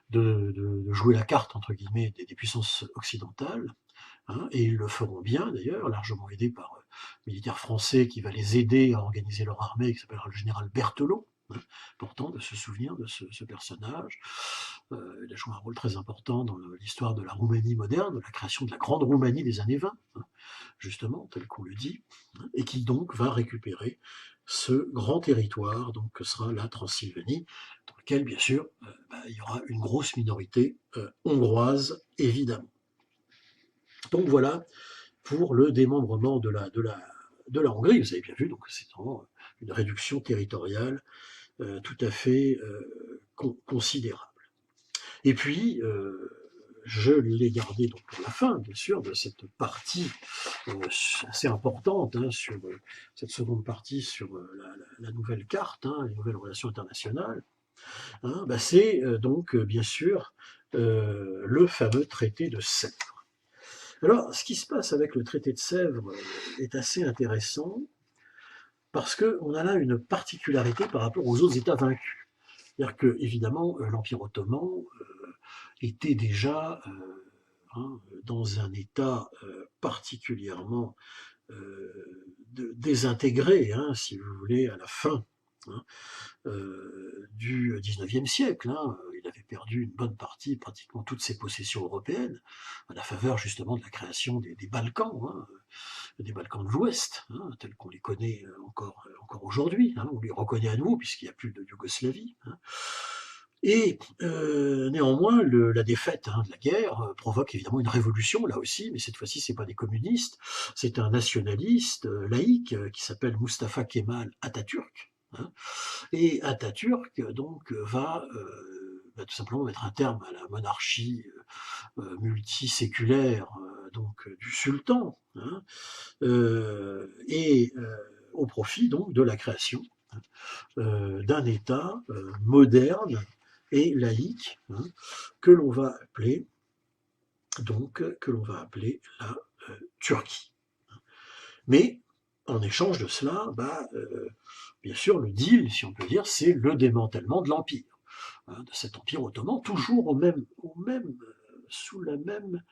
de jouer la carte, entre guillemets, des puissances occidentales. Hein, et ils le feront bien d'ailleurs, largement aidés par militaires français qui va les aider à organiser leur armée, qui s'appellera le général Berthelot. Hein, important de se souvenir de ce personnage. Il a joué un rôle très important dans l'histoire de la Roumanie moderne, de la création de la Grande Roumanie des années 20, hein, justement, tel qu'on le dit, hein, et qui donc va récupérer ce grand territoire, donc que sera la Transylvanie, dans lequel, bien sûr, il y aura une grosse minorité hongroise, évidemment. Donc voilà pour le démembrement de la Hongrie. Vous avez bien vu, donc c'est vraiment une réduction territoriale tout à fait considérable. Et puis, je l'ai gardé donc pour la fin, bien sûr, de cette partie assez importante, hein, sur cette seconde partie sur la nouvelle carte, hein, les nouvelles relations internationales. Hein, c'est donc, bien sûr, le fameux traité de Sèvres. Alors, ce qui se passe avec le traité de Sèvres est assez intéressant, parce qu'on a là une particularité par rapport aux autres États vaincus. C'est-à-dire que, évidemment, l'Empire ottoman était déjà hein, dans un état particulièrement désintégré, hein, si vous voulez, à la fin hein, du XIXe siècle. Hein. Il avait perdu une bonne partie, pratiquement toutes ses possessions européennes, à la faveur justement de la création des Balkans, hein, des Balkans de l'Ouest, hein, tels qu'on les connaît encore aujourd'hui. Hein. On les reconnaît à nouveau puisqu'il n'y a plus de Yougoslavie. Hein. Et néanmoins, la défaite hein, de la guerre provoque évidemment une révolution, là aussi, mais cette fois-ci, c'est pas des communistes, c'est un nationaliste laïque qui s'appelle Mustafa Kemal Atatürk, hein. Et Atatürk donc va tout simplement mettre un terme à la monarchie multiséculaire du sultan, hein, au profit donc de la création d'un État moderne et laïque, hein, que l'on va appeler la Turquie. Mais en échange de cela, bien sûr, le deal, si on peut dire, c'est le démantèlement de l'empire, hein, de cet empire ottoman, toujours sous la même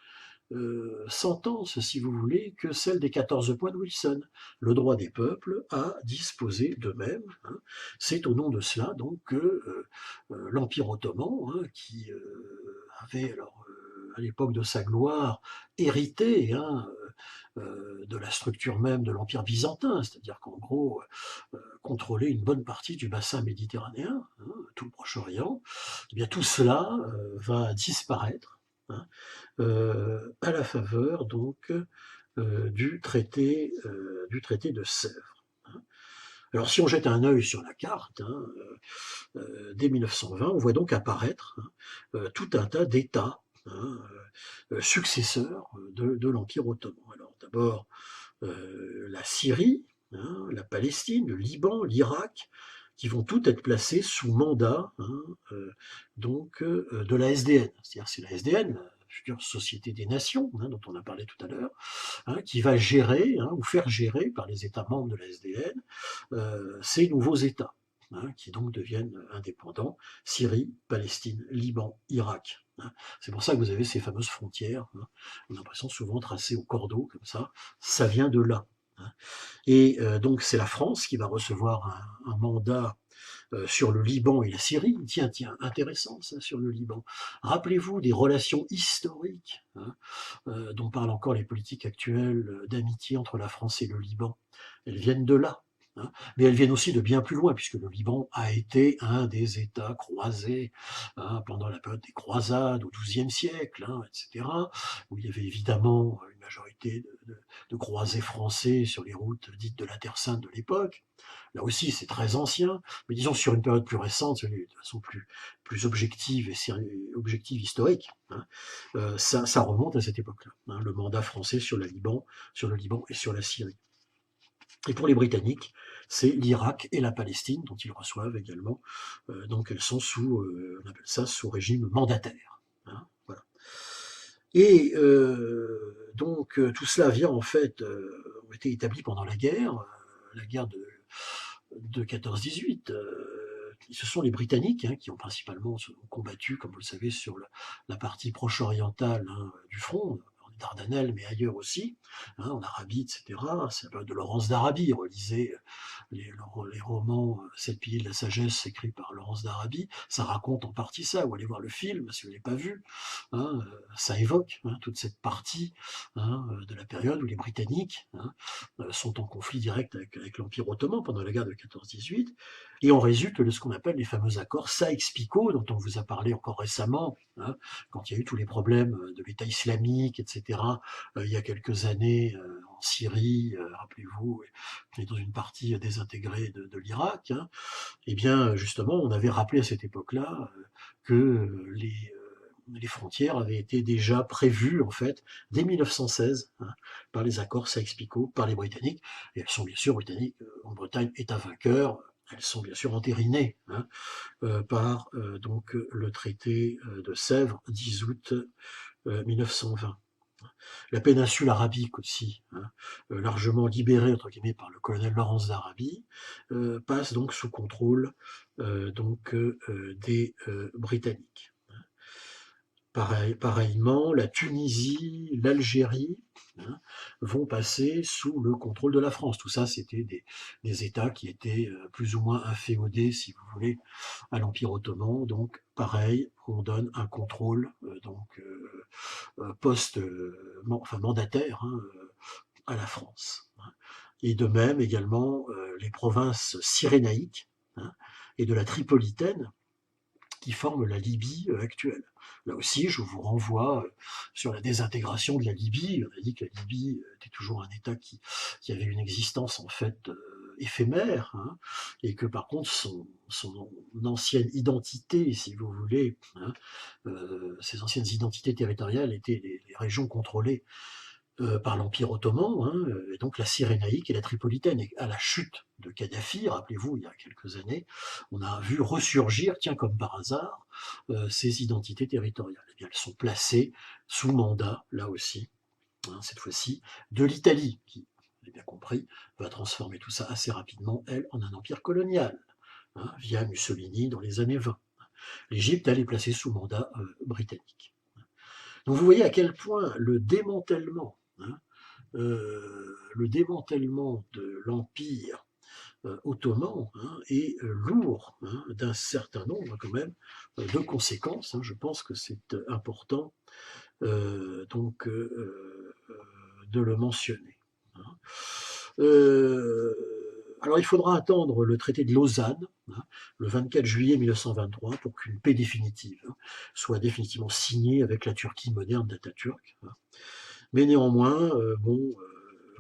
sentence, si vous voulez, que celle des 14 points de Wilson, le droit des peuples à disposer d'eux-mêmes, hein. C'est au nom de cela donc que l'Empire ottoman, hein, qui avait alors à l'époque de sa gloire hérité, hein, de la structure même de l'Empire byzantin, c'est-à-dire qu'en gros contrôler une bonne partie du bassin méditerranéen, hein, tout le Proche-Orient, eh bien tout cela va disparaître, hein, à la faveur donc du traité de Sèvres, hein. Alors si on jette un œil sur la carte, hein, dès 1920, on voit donc apparaître, hein, tout un tas d'États, hein, successeurs de l'Empire ottoman. Alors d'abord la Syrie, hein, la Palestine, le Liban, l'Irak, qui vont toutes être placées sous mandat, hein, de la SDN. C'est-à-dire c'est la SDN, la future Société des Nations, hein, dont on a parlé tout à l'heure, hein, qui va gérer, hein, ou faire gérer par les États membres de la SDN ces nouveaux États, hein, qui donc deviennent indépendants: Syrie, Palestine, Liban, Irak, hein. C'est pour ça que vous avez ces fameuses frontières, hein, on a l'impression souvent tracées au cordeau comme ça vient de là, hein. Et donc c'est la France qui va recevoir un mandat sur le Liban et la Syrie. Tiens, intéressant ça sur le Liban. Rappelez-vous des relations historiques, hein, dont parlent encore les politiques actuelles d'amitié entre la France et le Liban. Elles viennent de là, hein. Mais elles viennent aussi de bien plus loin, puisque le Liban a été un des États croisés, hein, pendant la période des croisades au XIIe siècle, hein, etc., où il y avait évidemment une majorité de croisés français sur les routes dites de la Terre Sainte de l'époque. Là aussi, c'est très ancien, mais disons sur une période plus récente, de façon plus objective et objective historique, hein, ça remonte à cette époque-là, hein, le mandat français sur le Liban et sur la Syrie. Et pour les Britanniques, c'est l'Irak et la Palestine dont ils reçoivent également. Donc elles sont on appelle ça sous régime mandataire, hein, voilà. Et tout cela vient en fait, ont été établis pendant la guerre de 14-18. Ce sont les Britanniques, hein, qui ont principalement combattu, comme vous le savez, sur la partie proche-orientale, hein, du front, en Dardanelles, mais ailleurs aussi, hein, en Arabie, etc. C'est la période de Laurence d'Arabie. Relisez les romans Sept piliers de la sagesse écrits par Laurence d'Arabie. Ça raconte en partie ça. Ou allez voir le film si vous ne l'avez pas vu, hein, ça évoque, hein, toute cette partie, hein, de la période où les Britanniques, hein, sont en conflit direct avec l'Empire ottoman pendant la guerre de 14-18, et on résulte de ce qu'on appelle les fameux accords Sykes-Picot, dont on vous a parlé encore récemment, hein, quand il y a eu tous les problèmes de l'État islamique, etc., il y a quelques années en Syrie, rappelez-vous, et dans une partie désintégrée de l'Irak, hein. Et bien justement, on avait rappelé à cette époque-là que les frontières avaient été déjà prévues en fait dès 1916, hein, par les accords Sykes-Picot par les Britanniques, et elles sont bien sûr britanniques, en Bretagne, État vainqueur, elles sont bien sûr entérinées, hein, par le traité de Sèvres, 10 août 1920. La péninsule arabique aussi, hein, largement libérée entre guillemets par le colonel Laurence d'Arabie, passe donc sous contrôle des Britanniques. Pareillement, la Tunisie, l'Algérie, hein, vont passer sous le contrôle de la France. Tout ça, c'était des États qui étaient plus ou moins inféodés, si vous voulez, à l'Empire ottoman. Donc, pareil, on donne un contrôle mandataire, hein, à la France, hein. Et de même également les provinces cyrénaïques, hein, et de la Tripolitaine, qui forment la Libye actuelle. Là aussi, je vous renvoie sur la désintégration de la Libye. On a dit que la Libye était toujours un État qui avait une existence en fait éphémère, hein, et que par contre son ancienne identité, si vous voulez, hein, ces anciennes identités territoriales étaient les régions contrôlées par l'Empire ottoman, hein, et donc la Cyrénaïque et la Tripolitaine. Et à la chute de Kadhafi, rappelez-vous, il y a quelques années, on a vu ressurgir, tiens comme par hasard, ces identités territoriales. Eh bien, elles sont placées sous mandat, là aussi, hein, cette fois-ci, de l'Italie, qui, vous avez bien compris, va transformer tout ça assez rapidement, elle, en un empire colonial, hein, via Mussolini dans les années 20. L'Égypte, elle est placée sous mandat britannique. Donc vous voyez à quel point hein, le démantèlement de l'Empire ottoman, hein, est lourd, hein, d'un certain nombre quand même de conséquences. Hein. Je pense que c'est important donc de le mentionner. Hein. Alors il faudra attendre le traité de Lausanne, hein, le 24 juillet 1923, pour qu'une paix définitive, hein, soit définitivement signée avec la Turquie moderne d'Atatürk. Hein. Mais néanmoins,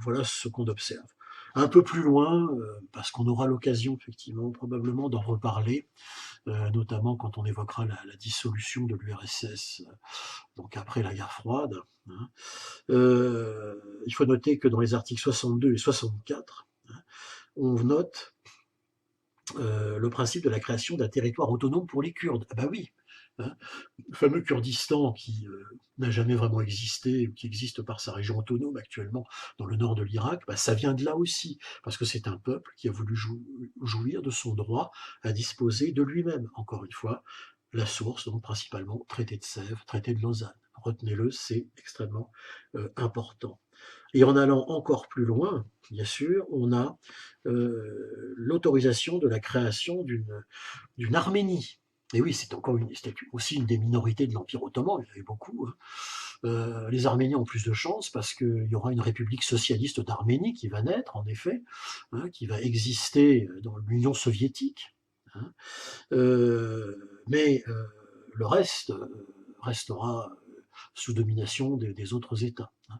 voilà ce qu'on observe. Un peu plus loin, parce qu'on aura l'occasion effectivement probablement d'en reparler, notamment quand on évoquera la dissolution de l'URSS, donc après la guerre froide. Hein. Il faut noter que dans les articles 62 et 64, hein, on note le principe de la création d'un territoire autonome pour les Kurdes. Ah bah oui, hein, le fameux Kurdistan qui n'a jamais vraiment existé, ou qui existe par sa région autonome actuellement dans le nord de l'Irak, bah ça vient de là aussi, parce que c'est un peuple qui a voulu jouir de son droit à disposer de lui-même. Encore une fois, la source, donc principalement traité de Sèvres, traité de Lausanne. Retenez-le, c'est extrêmement important. Et en allant encore plus loin, bien sûr, on a l'autorisation de la création d'une Arménie. Et oui, c'était aussi une des minorités de l'Empire ottoman, il y en avait beaucoup. Hein. Les Arméniens ont plus de chance parce qu'il y aura une république socialiste d'Arménie qui va naître, en effet, hein, qui va exister dans l'Union soviétique. Hein. Mais le reste restera sous domination des autres États. Hein.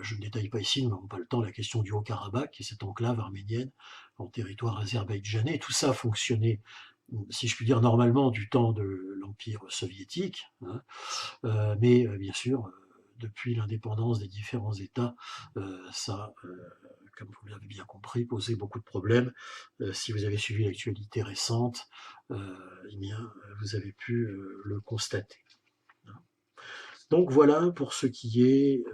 Je ne détaille pas ici, nous n'avons pas le temps, la question du Haut-Karabakh, qui est cette enclave arménienne en territoire azerbaïdjanais. Tout ça fonctionnait, si je puis dire, normalement du temps de l'Empire soviétique, hein, mais bien sûr, depuis l'indépendance des différents États, ça, comme vous l'avez bien compris, posait beaucoup de problèmes. Si vous avez suivi l'actualité récente, eh bien, vous avez pu le constater. Donc voilà pour ce qui est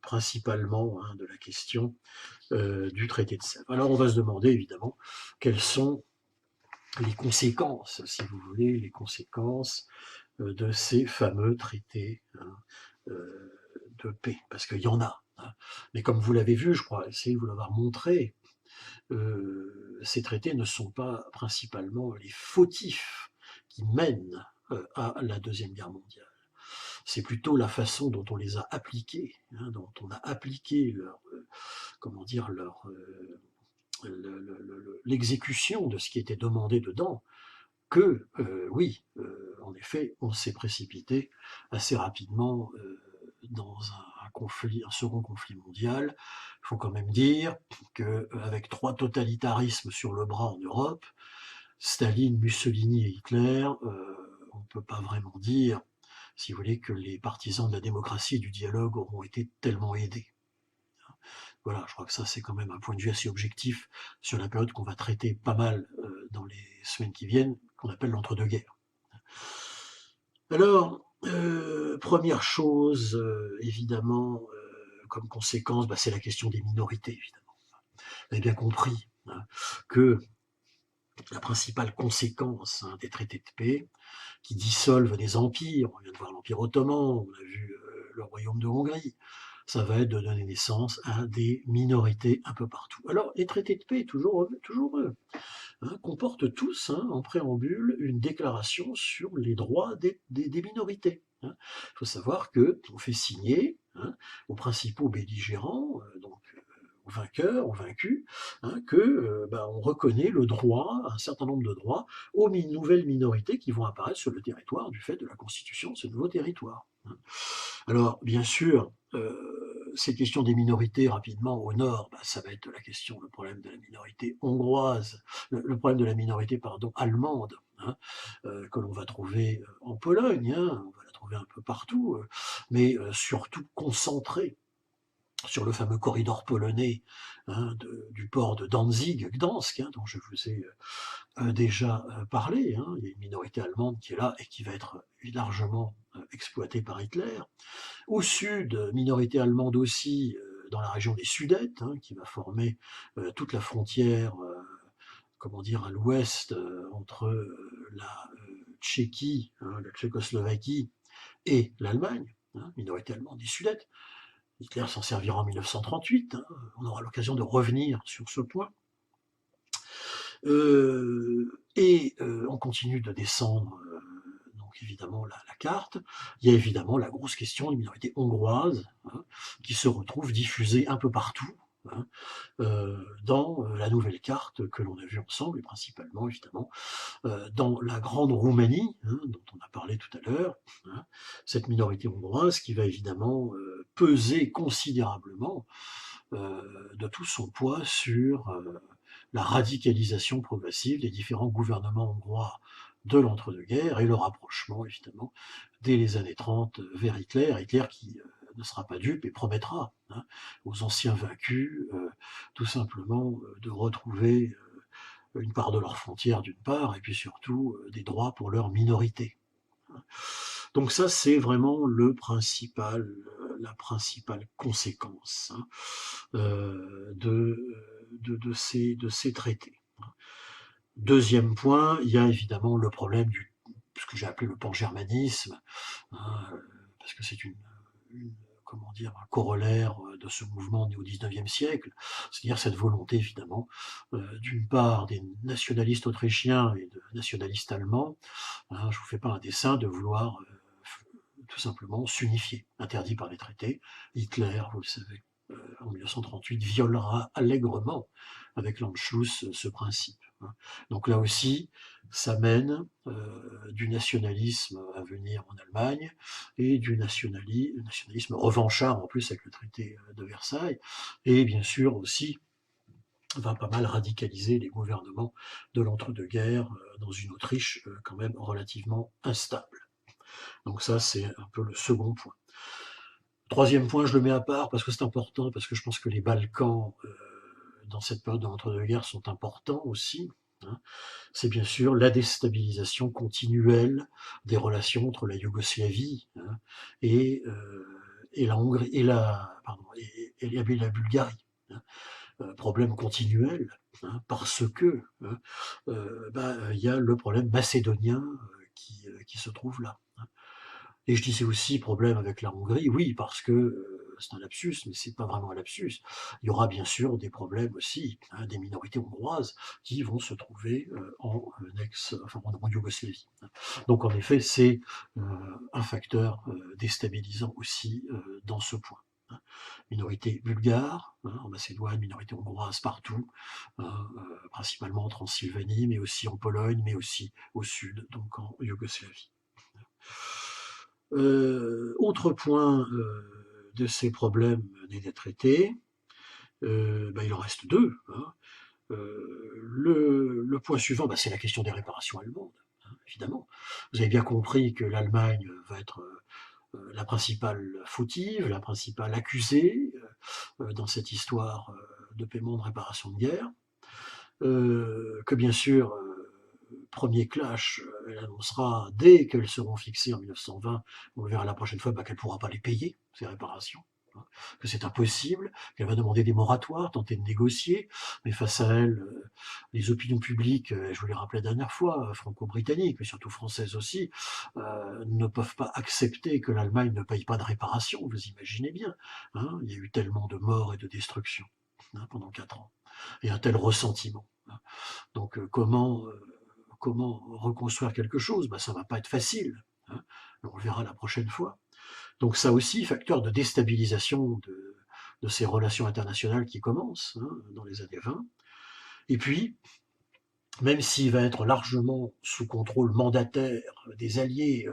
principalement, hein, de la question du traité de Sèvres. Alors on va se demander évidemment quelles sont les conséquences, si vous voulez, les conséquences de ces fameux traités, hein, de paix, parce qu'il y en a. Hein. Mais comme vous l'avez vu, je crois, essayer de vous l'avoir montré, ces traités ne sont pas principalement les fautifs qui mènent à la Deuxième Guerre mondiale. C'est plutôt la façon dont on les a appliqués, hein, dont on a appliqué comment dire, l'exécution de ce qui était demandé dedans, que oui, en effet, on s'est précipité assez rapidement dans un second conflit mondial. Il faut quand même dire qu'avec 3 totalitarismes sur le bras en Europe, Staline, Mussolini et Hitler, on ne peut pas vraiment dire, si vous voulez, que les partisans de la démocratie et du dialogue auront été tellement aidés. Voilà, je crois que ça c'est quand même un point de vue assez objectif sur la période qu'on va traiter pas mal dans les semaines qui viennent, qu'on appelle l'entre-deux-guerres. Alors, première chose, évidemment, comme conséquence, bah, c'est la question des minorités, évidemment. Vous avez bien compris, hein, que la principale conséquence, hein, des traités de paix, qui dissolvent des empires, on vient de voir l'Empire ottoman, on a vu le royaume de Hongrie, ça va être de donner naissance à des minorités un peu partout. Alors, les traités de paix, toujours hein, comportent tous, hein, en préambule, une déclaration sur les droits des minorités. Hein. Il faut savoir qu'on fait signer, hein, aux principaux belligérants, donc aux vainqueurs, aux vaincus, hein, que on reconnaît le droit, un certain nombre de droits, aux nouvelles minorités qui vont apparaître sur le territoire du fait de la constitution de ce nouveau territoire. Hein. Alors, bien sûr, Ces questions des minorités rapidement au nord, ça va être le problème de la minorité hongroise, le problème de la minorité pardon, allemande, hein, que l'on va trouver en Pologne, hein, on va la trouver un peu partout, mais surtout concentrée sur le fameux corridor polonais, hein, du port de Danzig, Gdansk, hein, dont je vous ai déjà parlé. Hein. Il y a une minorité allemande qui est là et qui va être largement exploitée par Hitler. Au sud, minorité allemande aussi dans la région des Sudètes, hein, qui va former toute la frontière, comment dire, à l'ouest entre la Tchéquie, hein, la Tchécoslovaquie et l'Allemagne, hein, minorité allemande des Sudètes. Hitler s'en servira en 1938, hein, on aura l'occasion de revenir sur ce point. On continue de descendre donc évidemment la carte. Il y a évidemment la grosse question des minorités hongroises, hein, qui se retrouvent diffusées un peu partout, hein, dans la nouvelle carte que l'on a vue ensemble, et principalement évidemment dans la grande Roumanie, hein, dont on a parlé tout à l'heure, hein, cette minorité hongroise qui va évidemment peser considérablement de tout son poids sur la radicalisation progressive des différents gouvernements hongrois de l'entre-deux-guerres et le rapprochement, évidemment, dès les années 30 vers Hitler. Hitler qui ne sera pas dupe et promettra, hein, aux anciens vaincus tout simplement de retrouver une part de leurs frontières d'une part, et puis surtout des droits pour leur minorité. Donc ça, c'est vraiment la principale conséquence, hein, de ces traités. Deuxième point, il y a évidemment le problème ce que j'ai appelé le pangermanisme, hein, parce que c'est comment dire, un corollaire de ce mouvement né au XIXe siècle, c'est-à-dire cette volonté évidemment, d'une part des nationalistes autrichiens et de nationalistes allemands, hein, je ne vous fais pas un dessin, de vouloir tout simplement s'unifier, interdit par les traités. Hitler, vous le savez, en 1938, violera allègrement avec l'Anschluss ce principe. Hein. Donc là aussi, ça mène du nationalisme à venir en Allemagne et du nationalisme revanchard en plus avec le traité de Versailles, et bien sûr aussi va pas mal radicaliser les gouvernements de l'entre-deux-guerres dans une Autriche quand même relativement instable. Donc ça, c'est un peu le second point. Troisième point, je le mets à part parce que c'est important, parce que je pense que les Balkans, dans cette période de l'entre-deux-guerres, sont importants aussi. Hein. C'est bien sûr la déstabilisation continuelle des relations entre la Yougoslavie, hein, et la Hongrie, et la Bulgarie. Hein. Problème continuel, hein, parce que hein, il y a le problème macédonien qui se trouve là. Hein. Et je disais aussi problème avec la Hongrie, oui, parce que c'est un lapsus, mais c'est pas vraiment un lapsus. Il y aura bien sûr des problèmes aussi, hein, des minorités hongroises qui vont se trouver en Yougoslavie. Donc en effet, c'est un facteur déstabilisant aussi dans ce point. Hein. Minorité bulgare, hein, en Macédoine, minorité hongroise partout, principalement en Transylvanie, mais aussi en Pologne, mais aussi au sud, donc en Yougoslavie. Autre point de ces problèmes des traités, il en reste deux. Hein. Le point suivant, c'est la question des réparations allemandes, hein, évidemment. Vous avez bien compris que l'Allemagne va être la principale fautive, la principale accusée dans cette histoire de paiement de réparation de guerre, que bien sûr, premier clash, elle annoncera dès qu'elles seront fixées en 1920, on le verra la prochaine fois, qu'elle ne pourra pas les payer, ces réparations, hein, que c'est impossible, qu'elle va demander des moratoires, tenter de négocier, mais face à elle, les opinions publiques, je vous l'ai rappelé la dernière fois, franco-britanniques, mais surtout françaises aussi, ne peuvent pas accepter que l'Allemagne ne paye pas de réparation, vous imaginez bien. Hein, il y a eu tellement de morts et de destruction, hein, pendant 4 ans, et un tel ressentiment. Hein. Donc comment reconstruire quelque chose, ça ne va pas être facile. Hein. On le verra la prochaine fois. Donc ça aussi, facteur de déstabilisation de ces relations internationales qui commencent, hein, dans les années 20. Et puis, même s'il va être largement sous contrôle mandataire des alliés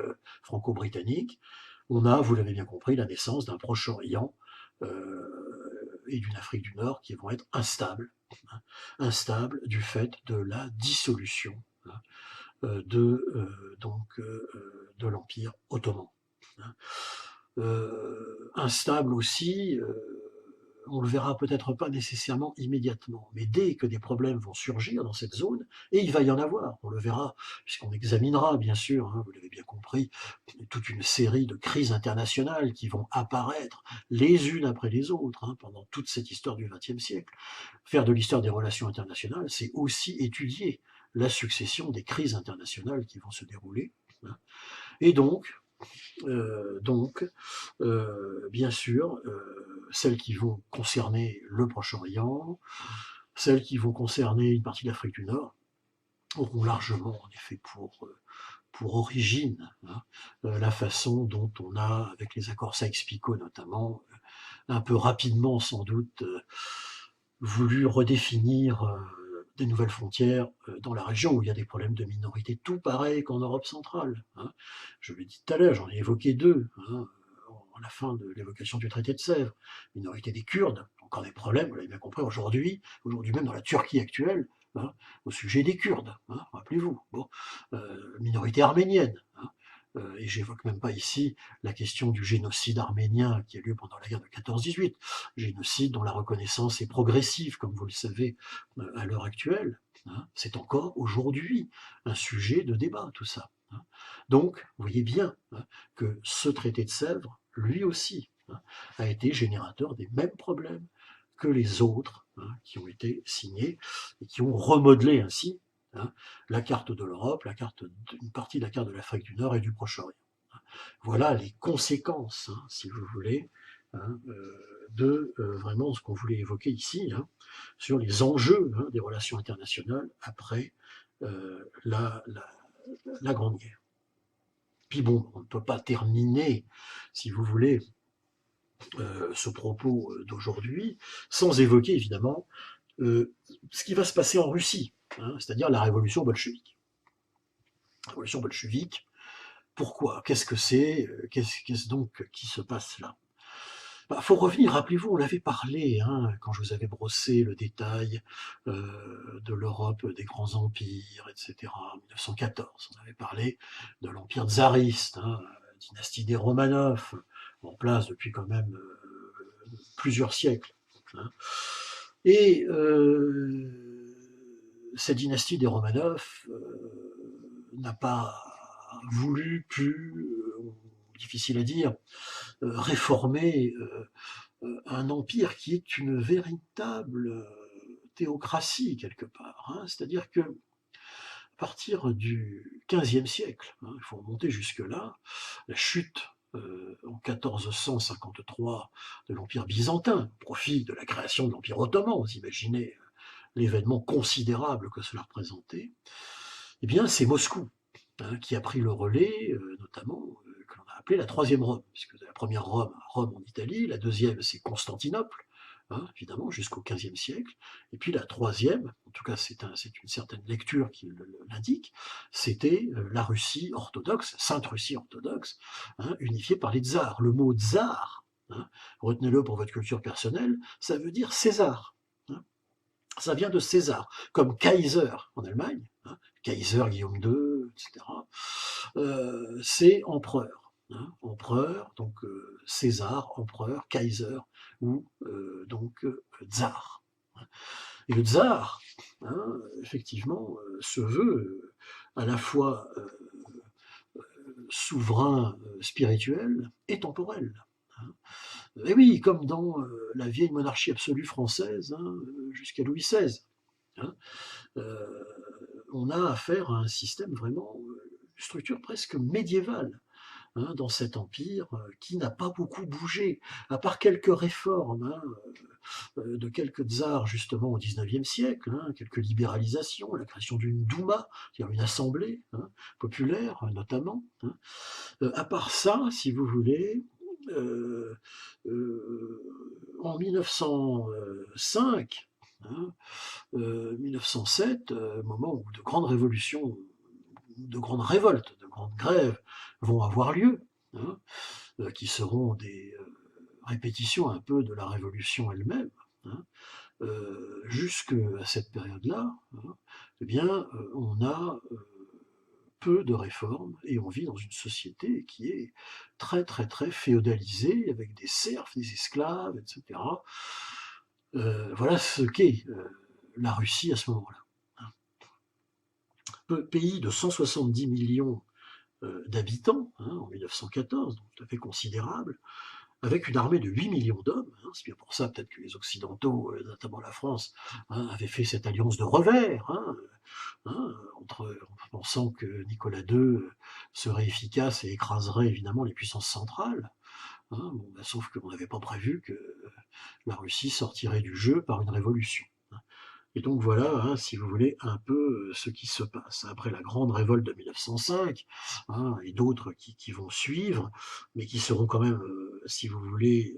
franco-britanniques, on a, vous l'avez bien compris, la naissance d'un Proche-Orient et d'une Afrique du Nord qui vont être instables, hein, instables du fait de la dissolution, hein, de l'Empire ottoman. Hein. Instable aussi, on le verra peut-être pas nécessairement immédiatement, mais dès que des problèmes vont surgir dans cette zone, et il va y en avoir, on le verra, puisqu'on examinera bien sûr, hein, vous l'avez bien compris, toute une série de crises internationales qui vont apparaître les unes après les autres, hein, pendant toute cette histoire du XXe siècle. Faire de l'histoire des relations internationales, c'est aussi étudier la succession des crises internationales qui vont se dérouler. Hein. Et bien sûr, celles qui vont concerner le Proche-Orient, celles qui vont concerner une partie de l'Afrique du Nord, auront largement, en effet, pour origine, hein, la façon dont on a, avec les accords Sykes-Picot notamment, un peu rapidement sans doute, voulu redéfinir des nouvelles frontières dans la région où il y a des problèmes de minorité, tout pareil qu'en Europe centrale. Hein. Je l'ai dit tout à l'heure, j'en ai évoqué deux, hein, à la fin de l'évocation du traité de Sèvres. Minorité des Kurdes, encore des problèmes, vous l'avez bien compris, aujourd'hui même dans la Turquie actuelle, hein, au sujet des Kurdes, hein, rappelez-vous. Bon, minorité arménienne, hein, et j'évoque même pas ici la question du génocide arménien qui a lieu pendant la guerre de 14-18, génocide dont la reconnaissance est progressive, comme vous le savez, à l'heure actuelle. Hein. C'est encore aujourd'hui un sujet de débat, tout ça. Hein. Donc, vous voyez bien, hein, que ce traité de Sèvres, lui aussi, hein, a été générateur des mêmes problèmes que les autres, hein, qui ont été signés et qui ont remodelé ainsi, hein, la carte de l'Europe, une partie de la carte de l'Afrique du Nord et du Proche-Orient. Voilà les conséquences, hein, si vous voulez, hein, de vraiment ce qu'on voulait évoquer ici, hein, sur les enjeux, hein, des relations internationales après la Grande Guerre. Puis bon, on ne peut pas terminer, si vous voulez, ce propos d'aujourd'hui sans évoquer évidemment ce qui va se passer en Russie, hein, c'est-à-dire la révolution bolchevique. La révolution bolchevique, pourquoi? Qu'est-ce que c'est? Qu'est-ce donc qui se passe là? Bah, faut revenir, rappelez-vous, on l'avait parlé, hein, quand je vous avais brossé le détail de l'Europe des grands empires, etc. En 1914, on avait parlé de l'empire tsariste, hein, dynastie des Romanov, en place depuis quand même plusieurs siècles. Hein. Et cette dynastie des Romanov n'a pas voulu, difficile à dire, réformer un empire qui est une véritable théocratie quelque part. Hein. C'est-à-dire que à partir du XVe siècle, hein, il faut remonter jusque-là, la chute en 1453 de l'Empire byzantin, au profit de la création de l'Empire ottoman, vous imaginez l'événement considérable que cela représentait, eh bien c'est Moscou, hein, qui a pris le relais, notamment, que l'on a appelé la troisième Rome, puisque la première Rome, Rome en Italie, la deuxième c'est Constantinople, hein, évidemment, jusqu'au XVe siècle, et puis la troisième, en tout cas c'est une certaine lecture qui l'indique, c'était la Russie orthodoxe, Sainte Russie orthodoxe, hein, unifiée par les tsars. Le mot tsar, hein, retenez-le pour votre culture personnelle, ça veut dire César. Hein. Ça vient de César, comme Kaiser en Allemagne, hein, Kaiser Guillaume II, etc. C'est empereur. Hein, empereur, donc César, empereur, Kaiser, ou donc tsar. Et le tsar, hein, effectivement, se veut à la fois souverain spirituel et temporel. Hein. Et oui, comme dans la vieille monarchie absolue française, hein, jusqu'à Louis XVI. Hein, on a affaire à un système vraiment, une structure presque médiévale, hein, dans cet empire qui n'a pas beaucoup bougé, à part quelques réformes, hein, de quelques tsars justement au XIXe siècle, hein, quelques libéralisations, la création d'une Douma, c'est-à-dire une assemblée, hein, populaire notamment. Hein. À part ça, si vous voulez, en 1905, hein, 1907, moment où de grandes révolutions, de grandes révoltes, de grandes grèves vont avoir lieu, hein, qui seront répétition un peu de la révolution elle-même, hein, jusqu'à cette période-là, hein, eh bien, on a peu de réformes et on vit dans une société qui est très très très féodalisée, avec des serfs, des esclaves, etc. Voilà ce qu'est la Russie à ce moment-là. Un pays de 170 millions d'habitants, hein, en 1914, donc tout à fait considérable, avec une armée de 8 millions d'hommes. Hein, c'est bien pour ça peut-être que les Occidentaux, notamment la France, hein, avaient fait cette alliance de revers, hein, en pensant que Nicolas II serait efficace et écraserait évidemment les puissances centrales. Hein, bon, bah, sauf qu'on n'avait pas prévu que la Russie sortirait du jeu par une révolution. Hein. Et donc voilà, hein, si vous voulez, un peu ce qui se passe. Après la grande révolte de 1905, hein, et d'autres qui vont suivre, mais qui seront quand même, si vous voulez,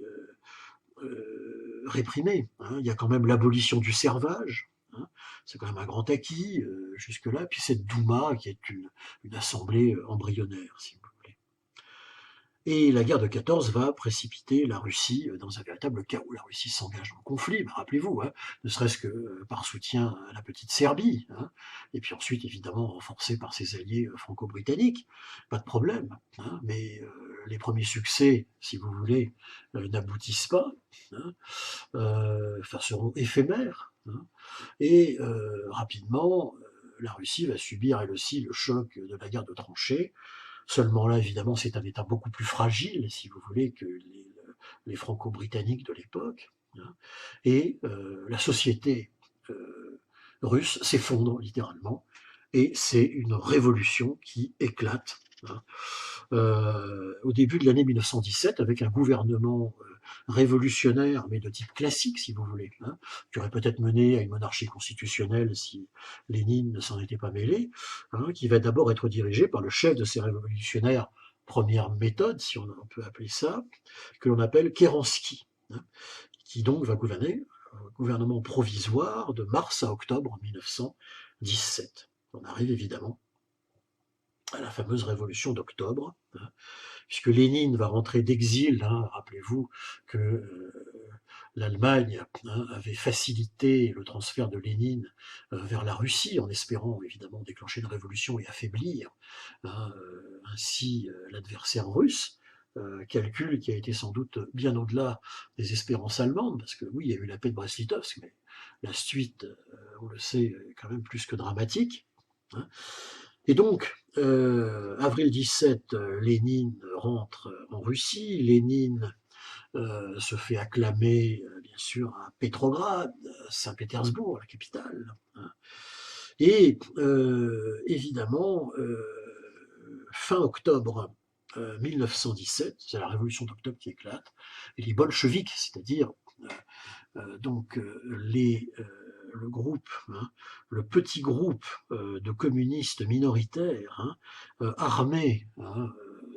réprimés. Hein. Il y a quand même l'abolition du servage. Hein. C'est quand même un grand acquis jusque-là. Puis cette Douma qui est une assemblée embryonnaire, si vous voulez. Et la guerre de 14 va précipiter la Russie dans un véritable chaos. La Russie s'engage dans le conflit, rappelez-vous, hein, ne serait-ce que par soutien à la petite Serbie, hein, et puis ensuite évidemment renforcée par ses alliés franco-britanniques, pas de problème, hein, mais les premiers succès, si vous voulez, n'aboutissent pas, hein, enfin seront éphémères, hein, et rapidement, la Russie va subir elle aussi le choc de la guerre de tranchées. Seulement là, évidemment, c'est un État beaucoup plus fragile, si vous voulez, que les franco-britanniques de l'époque. Hein. Et la société russe s'effondre littéralement, et c'est une révolution qui éclate. Hein. Au début de l'année 1917, avec un gouvernement révolutionnaire, mais de type classique, si vous voulez, hein, qui aurait peut-être mené à une monarchie constitutionnelle si Lénine ne s'en était pas mêlé, hein, qui va d'abord être dirigé par le chef de ces révolutionnaires, première méthode, si on peut appeler ça, que l'on appelle Kerensky, hein, qui donc va gouverner un gouvernement provisoire de mars à octobre 1917. On arrive évidemment à la fameuse révolution d'octobre, hein, puisque Lénine va rentrer d'exil. Hein, rappelez-vous que l'Allemagne, hein, avait facilité le transfert de Lénine vers la Russie, en espérant évidemment déclencher une révolution et affaiblir, hein, ainsi l'adversaire russe. Calcul qui a été sans doute bien au-delà des espérances allemandes, parce que oui, il y a eu la paix de Brest-Litovsk, mais la suite, on le sait, est quand même plus que dramatique. Hein. Et donc, avril 17, Lénine rentre en Russie. Lénine se fait acclamer, bien sûr, à Pétrograd, Saint-Pétersbourg, la capitale. Hein. Et évidemment, fin octobre 1917, c'est la révolution d'octobre qui éclate, et les bolcheviks, c'est-à-dire donc le groupe, hein, le petit groupe de communistes minoritaires, hein, armés, hein,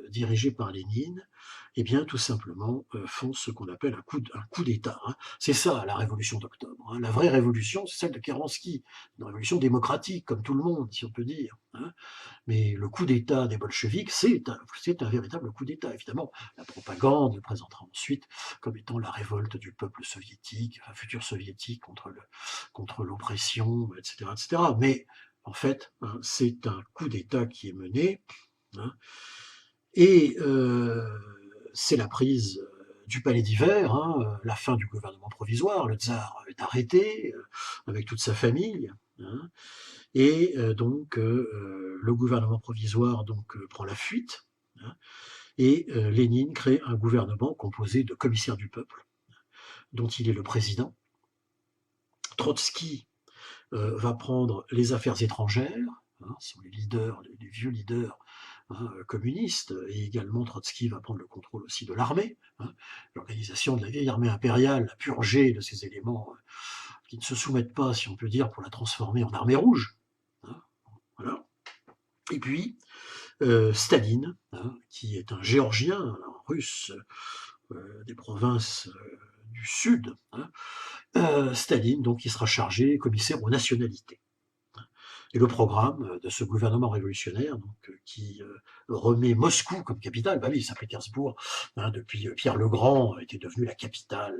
dirigés par Lénine, eh bien tout simplement font ce qu'on appelle un coup d'État. Hein. C'est ça la révolution d'octobre. Hein. La vraie révolution, c'est celle de Kerensky, une révolution démocratique, comme tout le monde, si on peut dire. Hein. Mais le coup d'État des bolcheviks, c'est un véritable coup d'État. Évidemment, la propagande le présentera ensuite comme étant la révolte du peuple soviétique, enfin, futur soviétique, contre l'oppression, etc., etc. Mais en fait, hein, c'est un coup d'État qui est mené, hein, et c'est la prise du palais d'hiver, hein, la fin du gouvernement provisoire. Le tsar est arrêté avec toute sa famille. Hein, et donc le gouvernement provisoire donc prend la fuite, hein, et Lénine crée un gouvernement composé de commissaires du peuple, dont il est le président. Trotsky va prendre les affaires étrangères, hein, ce sont les leaders, les vieux leaders, hein, communistes, et également Trotsky va prendre le contrôle aussi de l'armée. Hein, l'organisation de la vieille armée impériale, la purgée de ces éléments qui ne se soumettent pas, si on peut dire, pour la transformer en armée rouge. Hein, voilà. Et puis, Staline, hein, qui est un Géorgien, un russe des provinces du sud, hein, Staline, donc, qui sera chargé, commissaire aux nationalités. Et le programme de ce gouvernement révolutionnaire, donc, qui remet Moscou comme capitale, bah oui, Saint-Pétersbourg, hein, depuis Pierre le Grand, était devenu la capitale,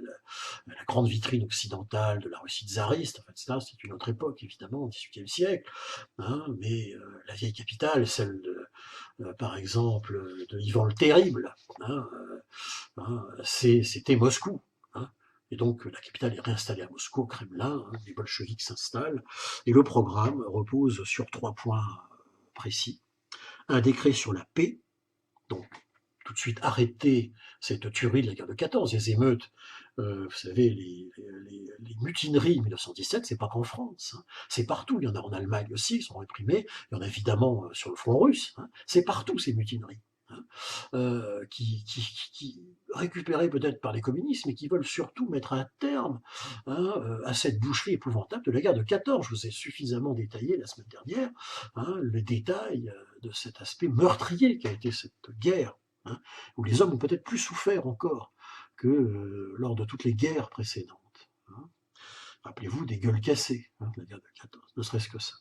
la grande vitrine occidentale de la Russie tsariste, en fait, ça, c'est une autre époque, évidemment, au XVIIIe siècle, hein, mais la vieille capitale, celle de, par exemple, de Ivan le Terrible, hein, c'était Moscou. Hein. Et donc la capitale est réinstallée à Moscou, au Kremlin, hein, les bolcheviks s'installent, et le programme repose sur 3 points précis. Un décret sur la paix, donc tout de suite arrêter cette tuerie de la guerre de 14, les émeutes, vous savez, les mutineries 1917, c'est pas qu'en France, hein, c'est partout, il y en a en Allemagne aussi, ils sont réprimés, il y en a évidemment sur le front russe, hein, c'est partout ces mutineries. Hein, qui récupérés peut-être par les communistes, mais qui veulent surtout mettre un terme, hein, à cette boucherie épouvantable de la guerre de 14. Je vous ai suffisamment détaillé la semaine dernière, hein, les détails de cet aspect meurtrier qu'a été cette guerre, hein, où les hommes ont peut-être plus souffert encore que lors de toutes les guerres précédentes. Hein. Rappelez-vous des gueules cassées, hein, la guerre de 14, ne serait-ce que ça.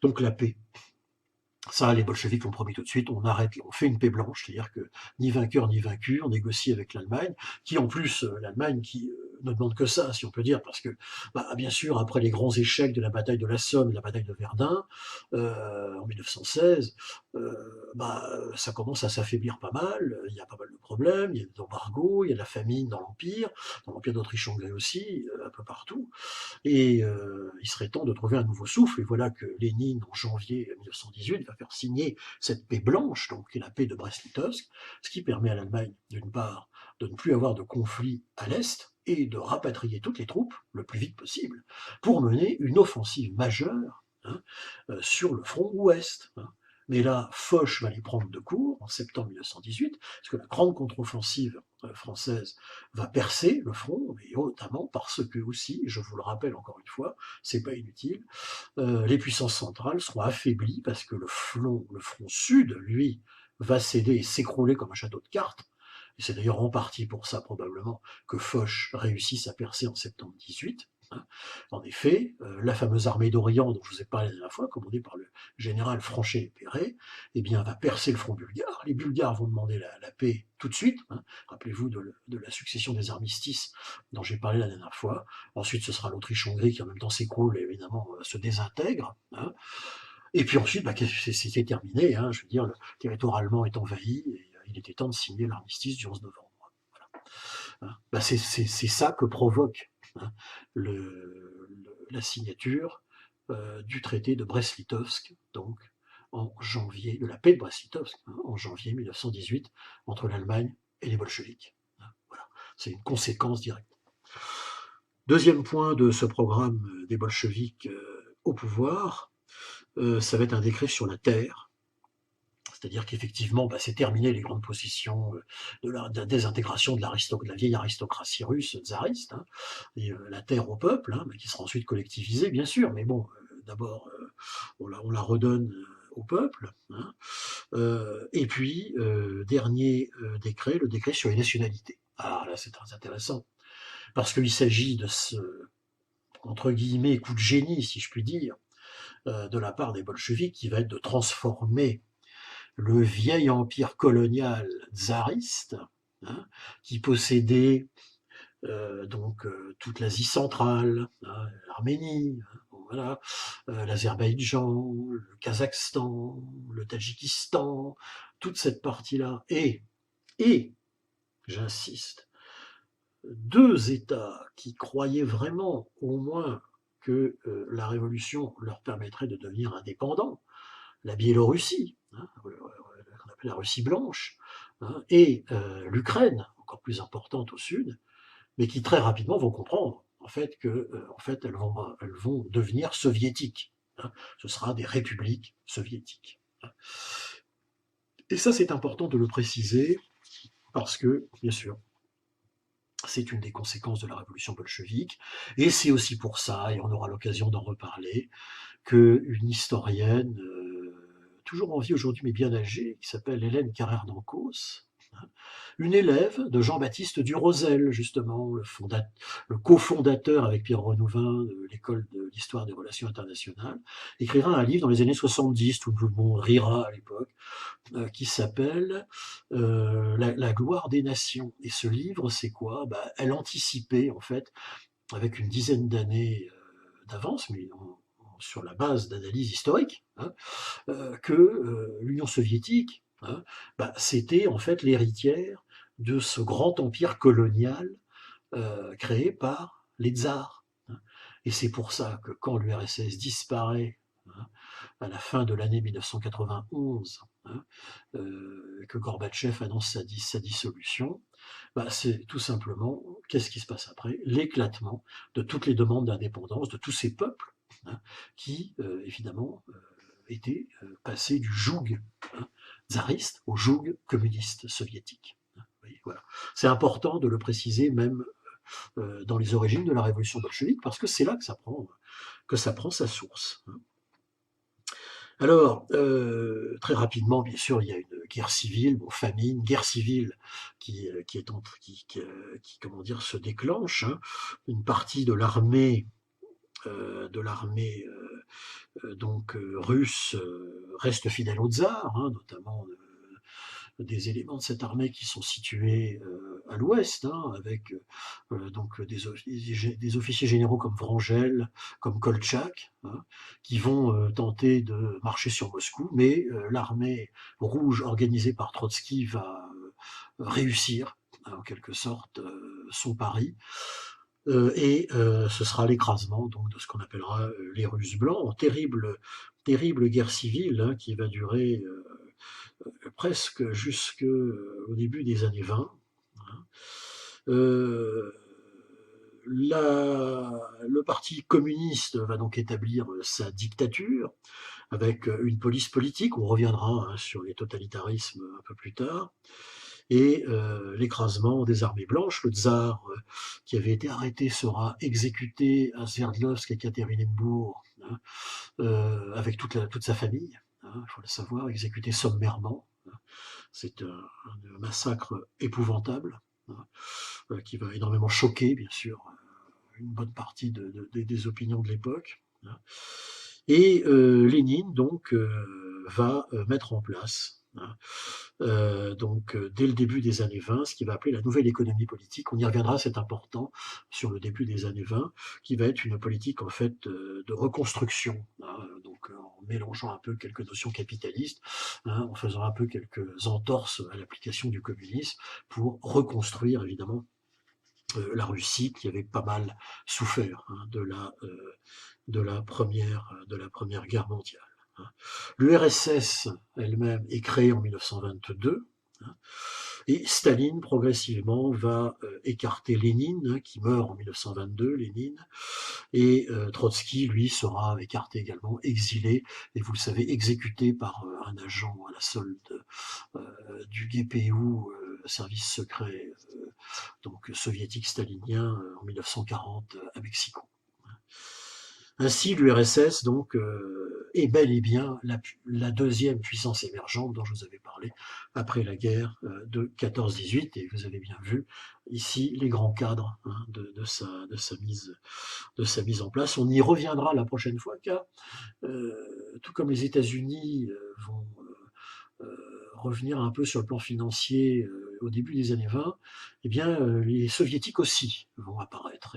Donc la paix. Ça, les bolcheviks l'ont promis tout de suite, on arrête, on fait une paix blanche, c'est-à-dire que ni vainqueur ni vaincu, on négocie avec l'Allemagne, qui en plus, l'Allemagne qui ne demande que ça, si on peut dire, parce que, bah, bien sûr, après les grands échecs de la bataille de la Somme, de la bataille de Verdun, en 1916, bah, ça commence à s'affaiblir pas mal, il y a pas mal de problèmes, il y a des embargos, il y a de la famine dans l'Empire d'Autriche-Hongrie aussi, un peu partout, et il serait temps de trouver un nouveau souffle. Et voilà que Lénine, en janvier 1918, va faire signer cette paix blanche, donc qui est la paix de Brest-Litovsk, ce qui permet à l'Allemagne, d'une part, de ne plus avoir de conflit à l'Est et de rapatrier toutes les troupes le plus vite possible pour mener une offensive majeure, hein, sur le front ouest. Hein. Mais là, Foch va les prendre de court en septembre 1918, parce que la grande contre-offensive française va percer le front, et notamment parce que aussi, je vous le rappelle encore une fois, c'est pas inutile, les puissances centrales seront affaiblies parce que le front sud, lui, va céder et s'écrouler comme un château de cartes. Et c'est d'ailleurs en partie pour ça probablement que Foch réussisse à percer en septembre 18. Hein. En effet, la fameuse armée d'Orient dont je vous ai parlé la dernière fois, commandée par le général Franchet-Péré, eh bien, va percer le front bulgare. Les Bulgares vont demander la paix tout de suite. Hein. Rappelez-vous de la succession des armistices dont j'ai parlé la dernière fois. Ensuite, ce sera l'Autriche-Hongrie qui en même temps s'écroule et évidemment se désintègre. Hein. Et puis ensuite, bah, c'était terminé. Hein. Je veux dire, le territoire allemand est envahi et il était temps de signer l'armistice du 11 novembre. Hein. Bah, c'est ça que provoque, hein, la signature du traité de Brest-Litovsk, donc en janvier, de la paix de Brest-Litovsk, hein, en janvier 1918, entre l'Allemagne et les bolcheviks. Hein. Voilà. C'est une conséquence directe. Deuxième point de ce programme des bolcheviks au pouvoir, ça va être un décret sur la terre. C'est-à-dire qu'effectivement, bah, c'est terminé les grandes possessions de la désintégration de la vieille aristocratie russe tsariste, hein, et la terre au peuple, hein, qui sera ensuite collectivisée, bien sûr, mais bon, d'abord, on la redonne au peuple. Hein, et puis, dernier décret, le décret sur les nationalités. Ah là, c'est très intéressant, parce qu'il s'agit de ce, entre guillemets, coup de génie, si je puis dire, de la part des bolcheviks, qui va être de transformer le vieil empire colonial tsariste, hein, qui possédait toute l'Asie centrale, hein, l'Arménie, hein, bon, voilà, l'Azerbaïdjan, le Kazakhstan, le Tadjikistan, toute cette partie-là, et j'insiste, deux États qui croyaient vraiment au moins que la révolution leur permettrait de devenir indépendants, la Biélorussie, hein, qu'on appelle la Russie blanche, hein, et l'Ukraine, encore plus importante au sud, mais qui très rapidement vont comprendre en fait que en fait, elles vont devenir soviétiques. Hein. Ce sera des républiques soviétiques. Hein. Et ça, c'est important de le préciser parce que, bien sûr, c'est une des conséquences de la révolution bolchevique, et c'est aussi pour ça, et on aura l'occasion d'en reparler, qu'une historienne, toujours en vie aujourd'hui, mais bien âgée, qui s'appelle Hélène Carrère d'Ancos, hein, une élève de Jean-Baptiste Durosel, justement, le cofondateur avec Pierre Renouvin de l'école de l'histoire des relations internationales, écrira un livre dans les années 70, tout le monde rira à l'époque, qui s'appelle la gloire des nations. Et ce livre, c'est quoi? Elle anticipait, en fait, avec une dizaine d'années d'avance, mais sur la base d'analyses historiques, hein, que l'Union soviétique, hein, c'était en fait l'héritière de ce grand empire colonial créé par les tsars. Hein. Et c'est pour ça que quand l'URSS disparaît, hein, à la fin de l'année 1991, hein, que Gorbatchev annonce sa dissolution, c'est tout simplement, qu'est-ce qui se passe après? L'éclatement de toutes les demandes d'indépendance de tous ces peuples, hein, qui, évidemment, étaient passés du joug, hein, tsariste au joug communiste soviétique. Hein. Vous voyez, voilà. C'est important de le préciser même dans les origines de la révolution bolchevique, parce que c'est là que ça prend sa source. Hein. Alors, très rapidement, bien sûr, il y a une guerre civile, famine, guerre civile qui comment dire, se déclenche. Hein. Une partie de l'armée russe reste fidèle au tsar, hein, notamment des éléments de cette armée qui sont situés à l'ouest, hein, avec des officiers généraux comme Vrangel, comme Koltchak, hein, qui vont tenter de marcher sur Moscou, mais l'armée rouge organisée par Trotsky va réussir, hein, en quelque sorte, son pari. Ce sera l'écrasement donc de ce qu'on appellera les Russes blancs, terrible guerre civile, hein, qui va durer presque jusqu'au début des années 20. Hein. Le parti communiste va donc établir sa dictature avec une police politique, on reviendra, hein, sur les totalitarismes un peu plus tard, et l'écrasement des armées blanches. Le tsar qui avait été arrêté sera exécuté à Sverdlovsk et Ekaterinbourg, hein, avec toute sa famille, hein, il faut le savoir, exécuté sommairement. Hein. C'est un massacre épouvantable, hein, qui va énormément choquer, bien sûr, une bonne partie des opinions de l'époque. Hein. Et Lénine, donc, va mettre en place, hein, dès le début des années 20, ce qu'il va appeler la nouvelle économie politique. On y reviendra, c'est important, sur le début des années 20, qui va être une politique en fait de reconstruction, hein, en mélangeant un peu quelques notions capitalistes, hein, en faisant un peu quelques entorses à l'application du communisme pour reconstruire évidemment la Russie qui avait pas mal souffert, hein, de la première guerre mondiale. Hein. L'URSS elle-même est créée en 1922. Hein, et Staline, progressivement, va écarter Lénine, hein, qui meurt en 1922, Lénine, et Trotsky, lui, sera écarté également, exilé, et vous le savez, exécuté par un agent à la solde du GPU, service secret donc soviétique stalinien, en 1940 à Mexico. Ainsi, l'URSS donc est bel et bien la deuxième puissance émergente dont je vous avais parlé après la guerre de 14-18, et vous avez bien vu ici les grands cadres, hein, de sa mise en place. On y reviendra la prochaine fois, car tout comme les États-Unis vont revenir un peu sur le plan financier au début des années 20, eh bien les soviétiques aussi vont apparaître.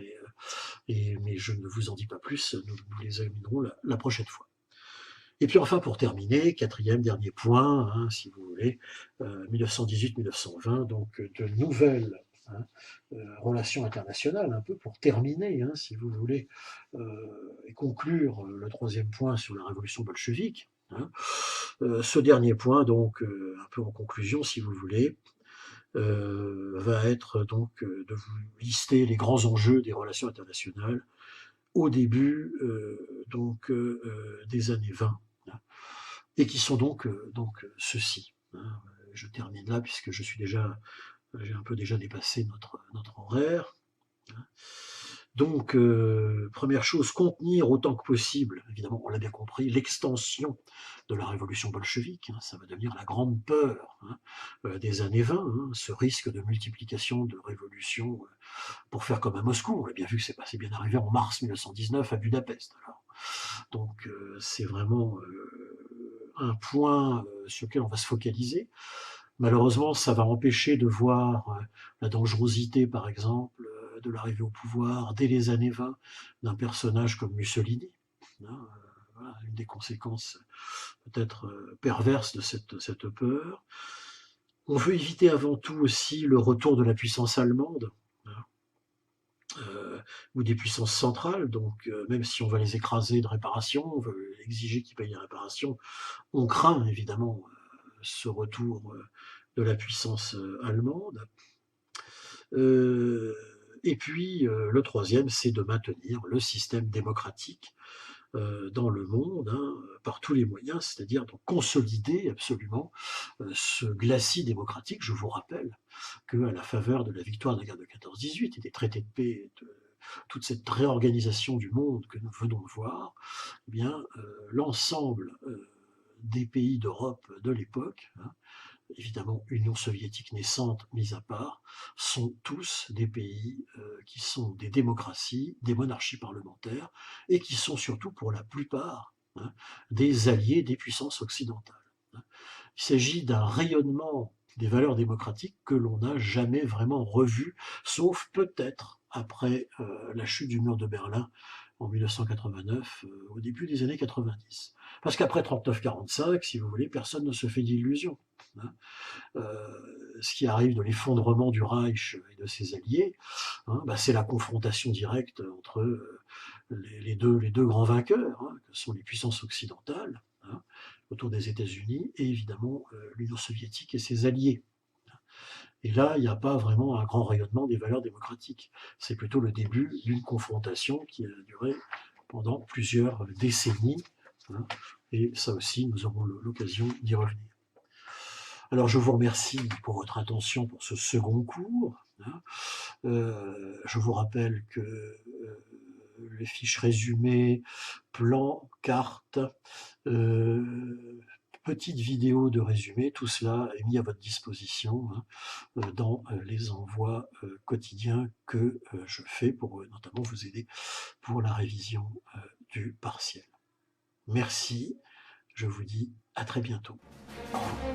Mais je ne vous en dis pas plus, nous les examinerons la prochaine fois. Et puis enfin, pour terminer, quatrième, dernier point, hein, si vous voulez, 1918-1920, donc de nouvelles, hein, relations internationales, un peu pour terminer, hein, si vous voulez, et conclure le troisième point sur la révolution bolchevique. Hein. Ce dernier point, donc, un peu en conclusion, si vous voulez, va être donc de vous lister les grands enjeux des relations internationales au début des années 20, hein, et qui sont donc ceux-ci. Hein. Je termine là puisque j'ai un peu déjà dépassé notre horaire. Hein. Donc, première chose, contenir autant que possible, évidemment, on l'a bien compris, l'extension de la révolution bolchevique, hein, ça va devenir la grande peur, hein, des années 20, hein, ce risque de multiplication de révolutions pour faire comme à Moscou. On l'a bien vu que c'est bien arrivé en mars 1919 à Budapest. Alors. Donc, c'est vraiment un point sur lequel on va se focaliser. Malheureusement, ça va empêcher de voir la dangerosité, par exemple, de l'arrivée au pouvoir dès les années 20 d'un personnage comme Mussolini. Hein, voilà, une des conséquences peut-être perverses de cette peur. On veut éviter avant tout aussi le retour de la puissance allemande, hein, ou des puissances centrales. Donc, même si on va les écraser de réparation, on veut exiger qu'ils payent les réparations, on craint évidemment ce retour de la puissance allemande. Et puis, le troisième, c'est de maintenir le système démocratique dans le monde, hein, par tous les moyens, c'est-à-dire de consolider absolument ce glacis démocratique. Je vous rappelle qu'à la faveur de la victoire de la guerre de 14-18 et des traités de paix, de toute cette réorganisation du monde que nous venons de voir, eh bien, l'ensemble des pays d'Europe de l'époque, hein, évidemment Union soviétique naissante mise à part, sont tous des pays qui sont des démocraties, des monarchies parlementaires, et qui sont surtout pour la plupart, hein, des alliés des puissances occidentales. Hein. Il s'agit d'un rayonnement des valeurs démocratiques que l'on n'a jamais vraiment revu, sauf peut-être après la chute du mur de Berlin en 1989, au début des années 90. Parce qu'après 39-45, si vous voulez, personne ne se fait d'illusions. Hein. Ce qui arrive de l'effondrement du Reich et de ses alliés, hein, bah, c'est la confrontation directe entre les deux grands vainqueurs, hein, que sont les puissances occidentales, hein, autour des États-Unis, et évidemment l'Union soviétique et ses alliés. Et là, il n'y a pas vraiment un grand rayonnement des valeurs démocratiques. C'est plutôt le début d'une confrontation qui a duré pendant plusieurs décennies. Hein, et ça aussi, nous aurons l'occasion d'y revenir. Alors, je vous remercie pour votre attention pour ce second cours. Hein. Je vous rappelle que les fiches résumées, plans, cartes, petites vidéos de résumé, tout cela est mis à votre disposition, hein, dans les envois quotidiens que je fais pour notamment vous aider pour la révision du partiel. Merci, je vous dis à très bientôt. Au revoir.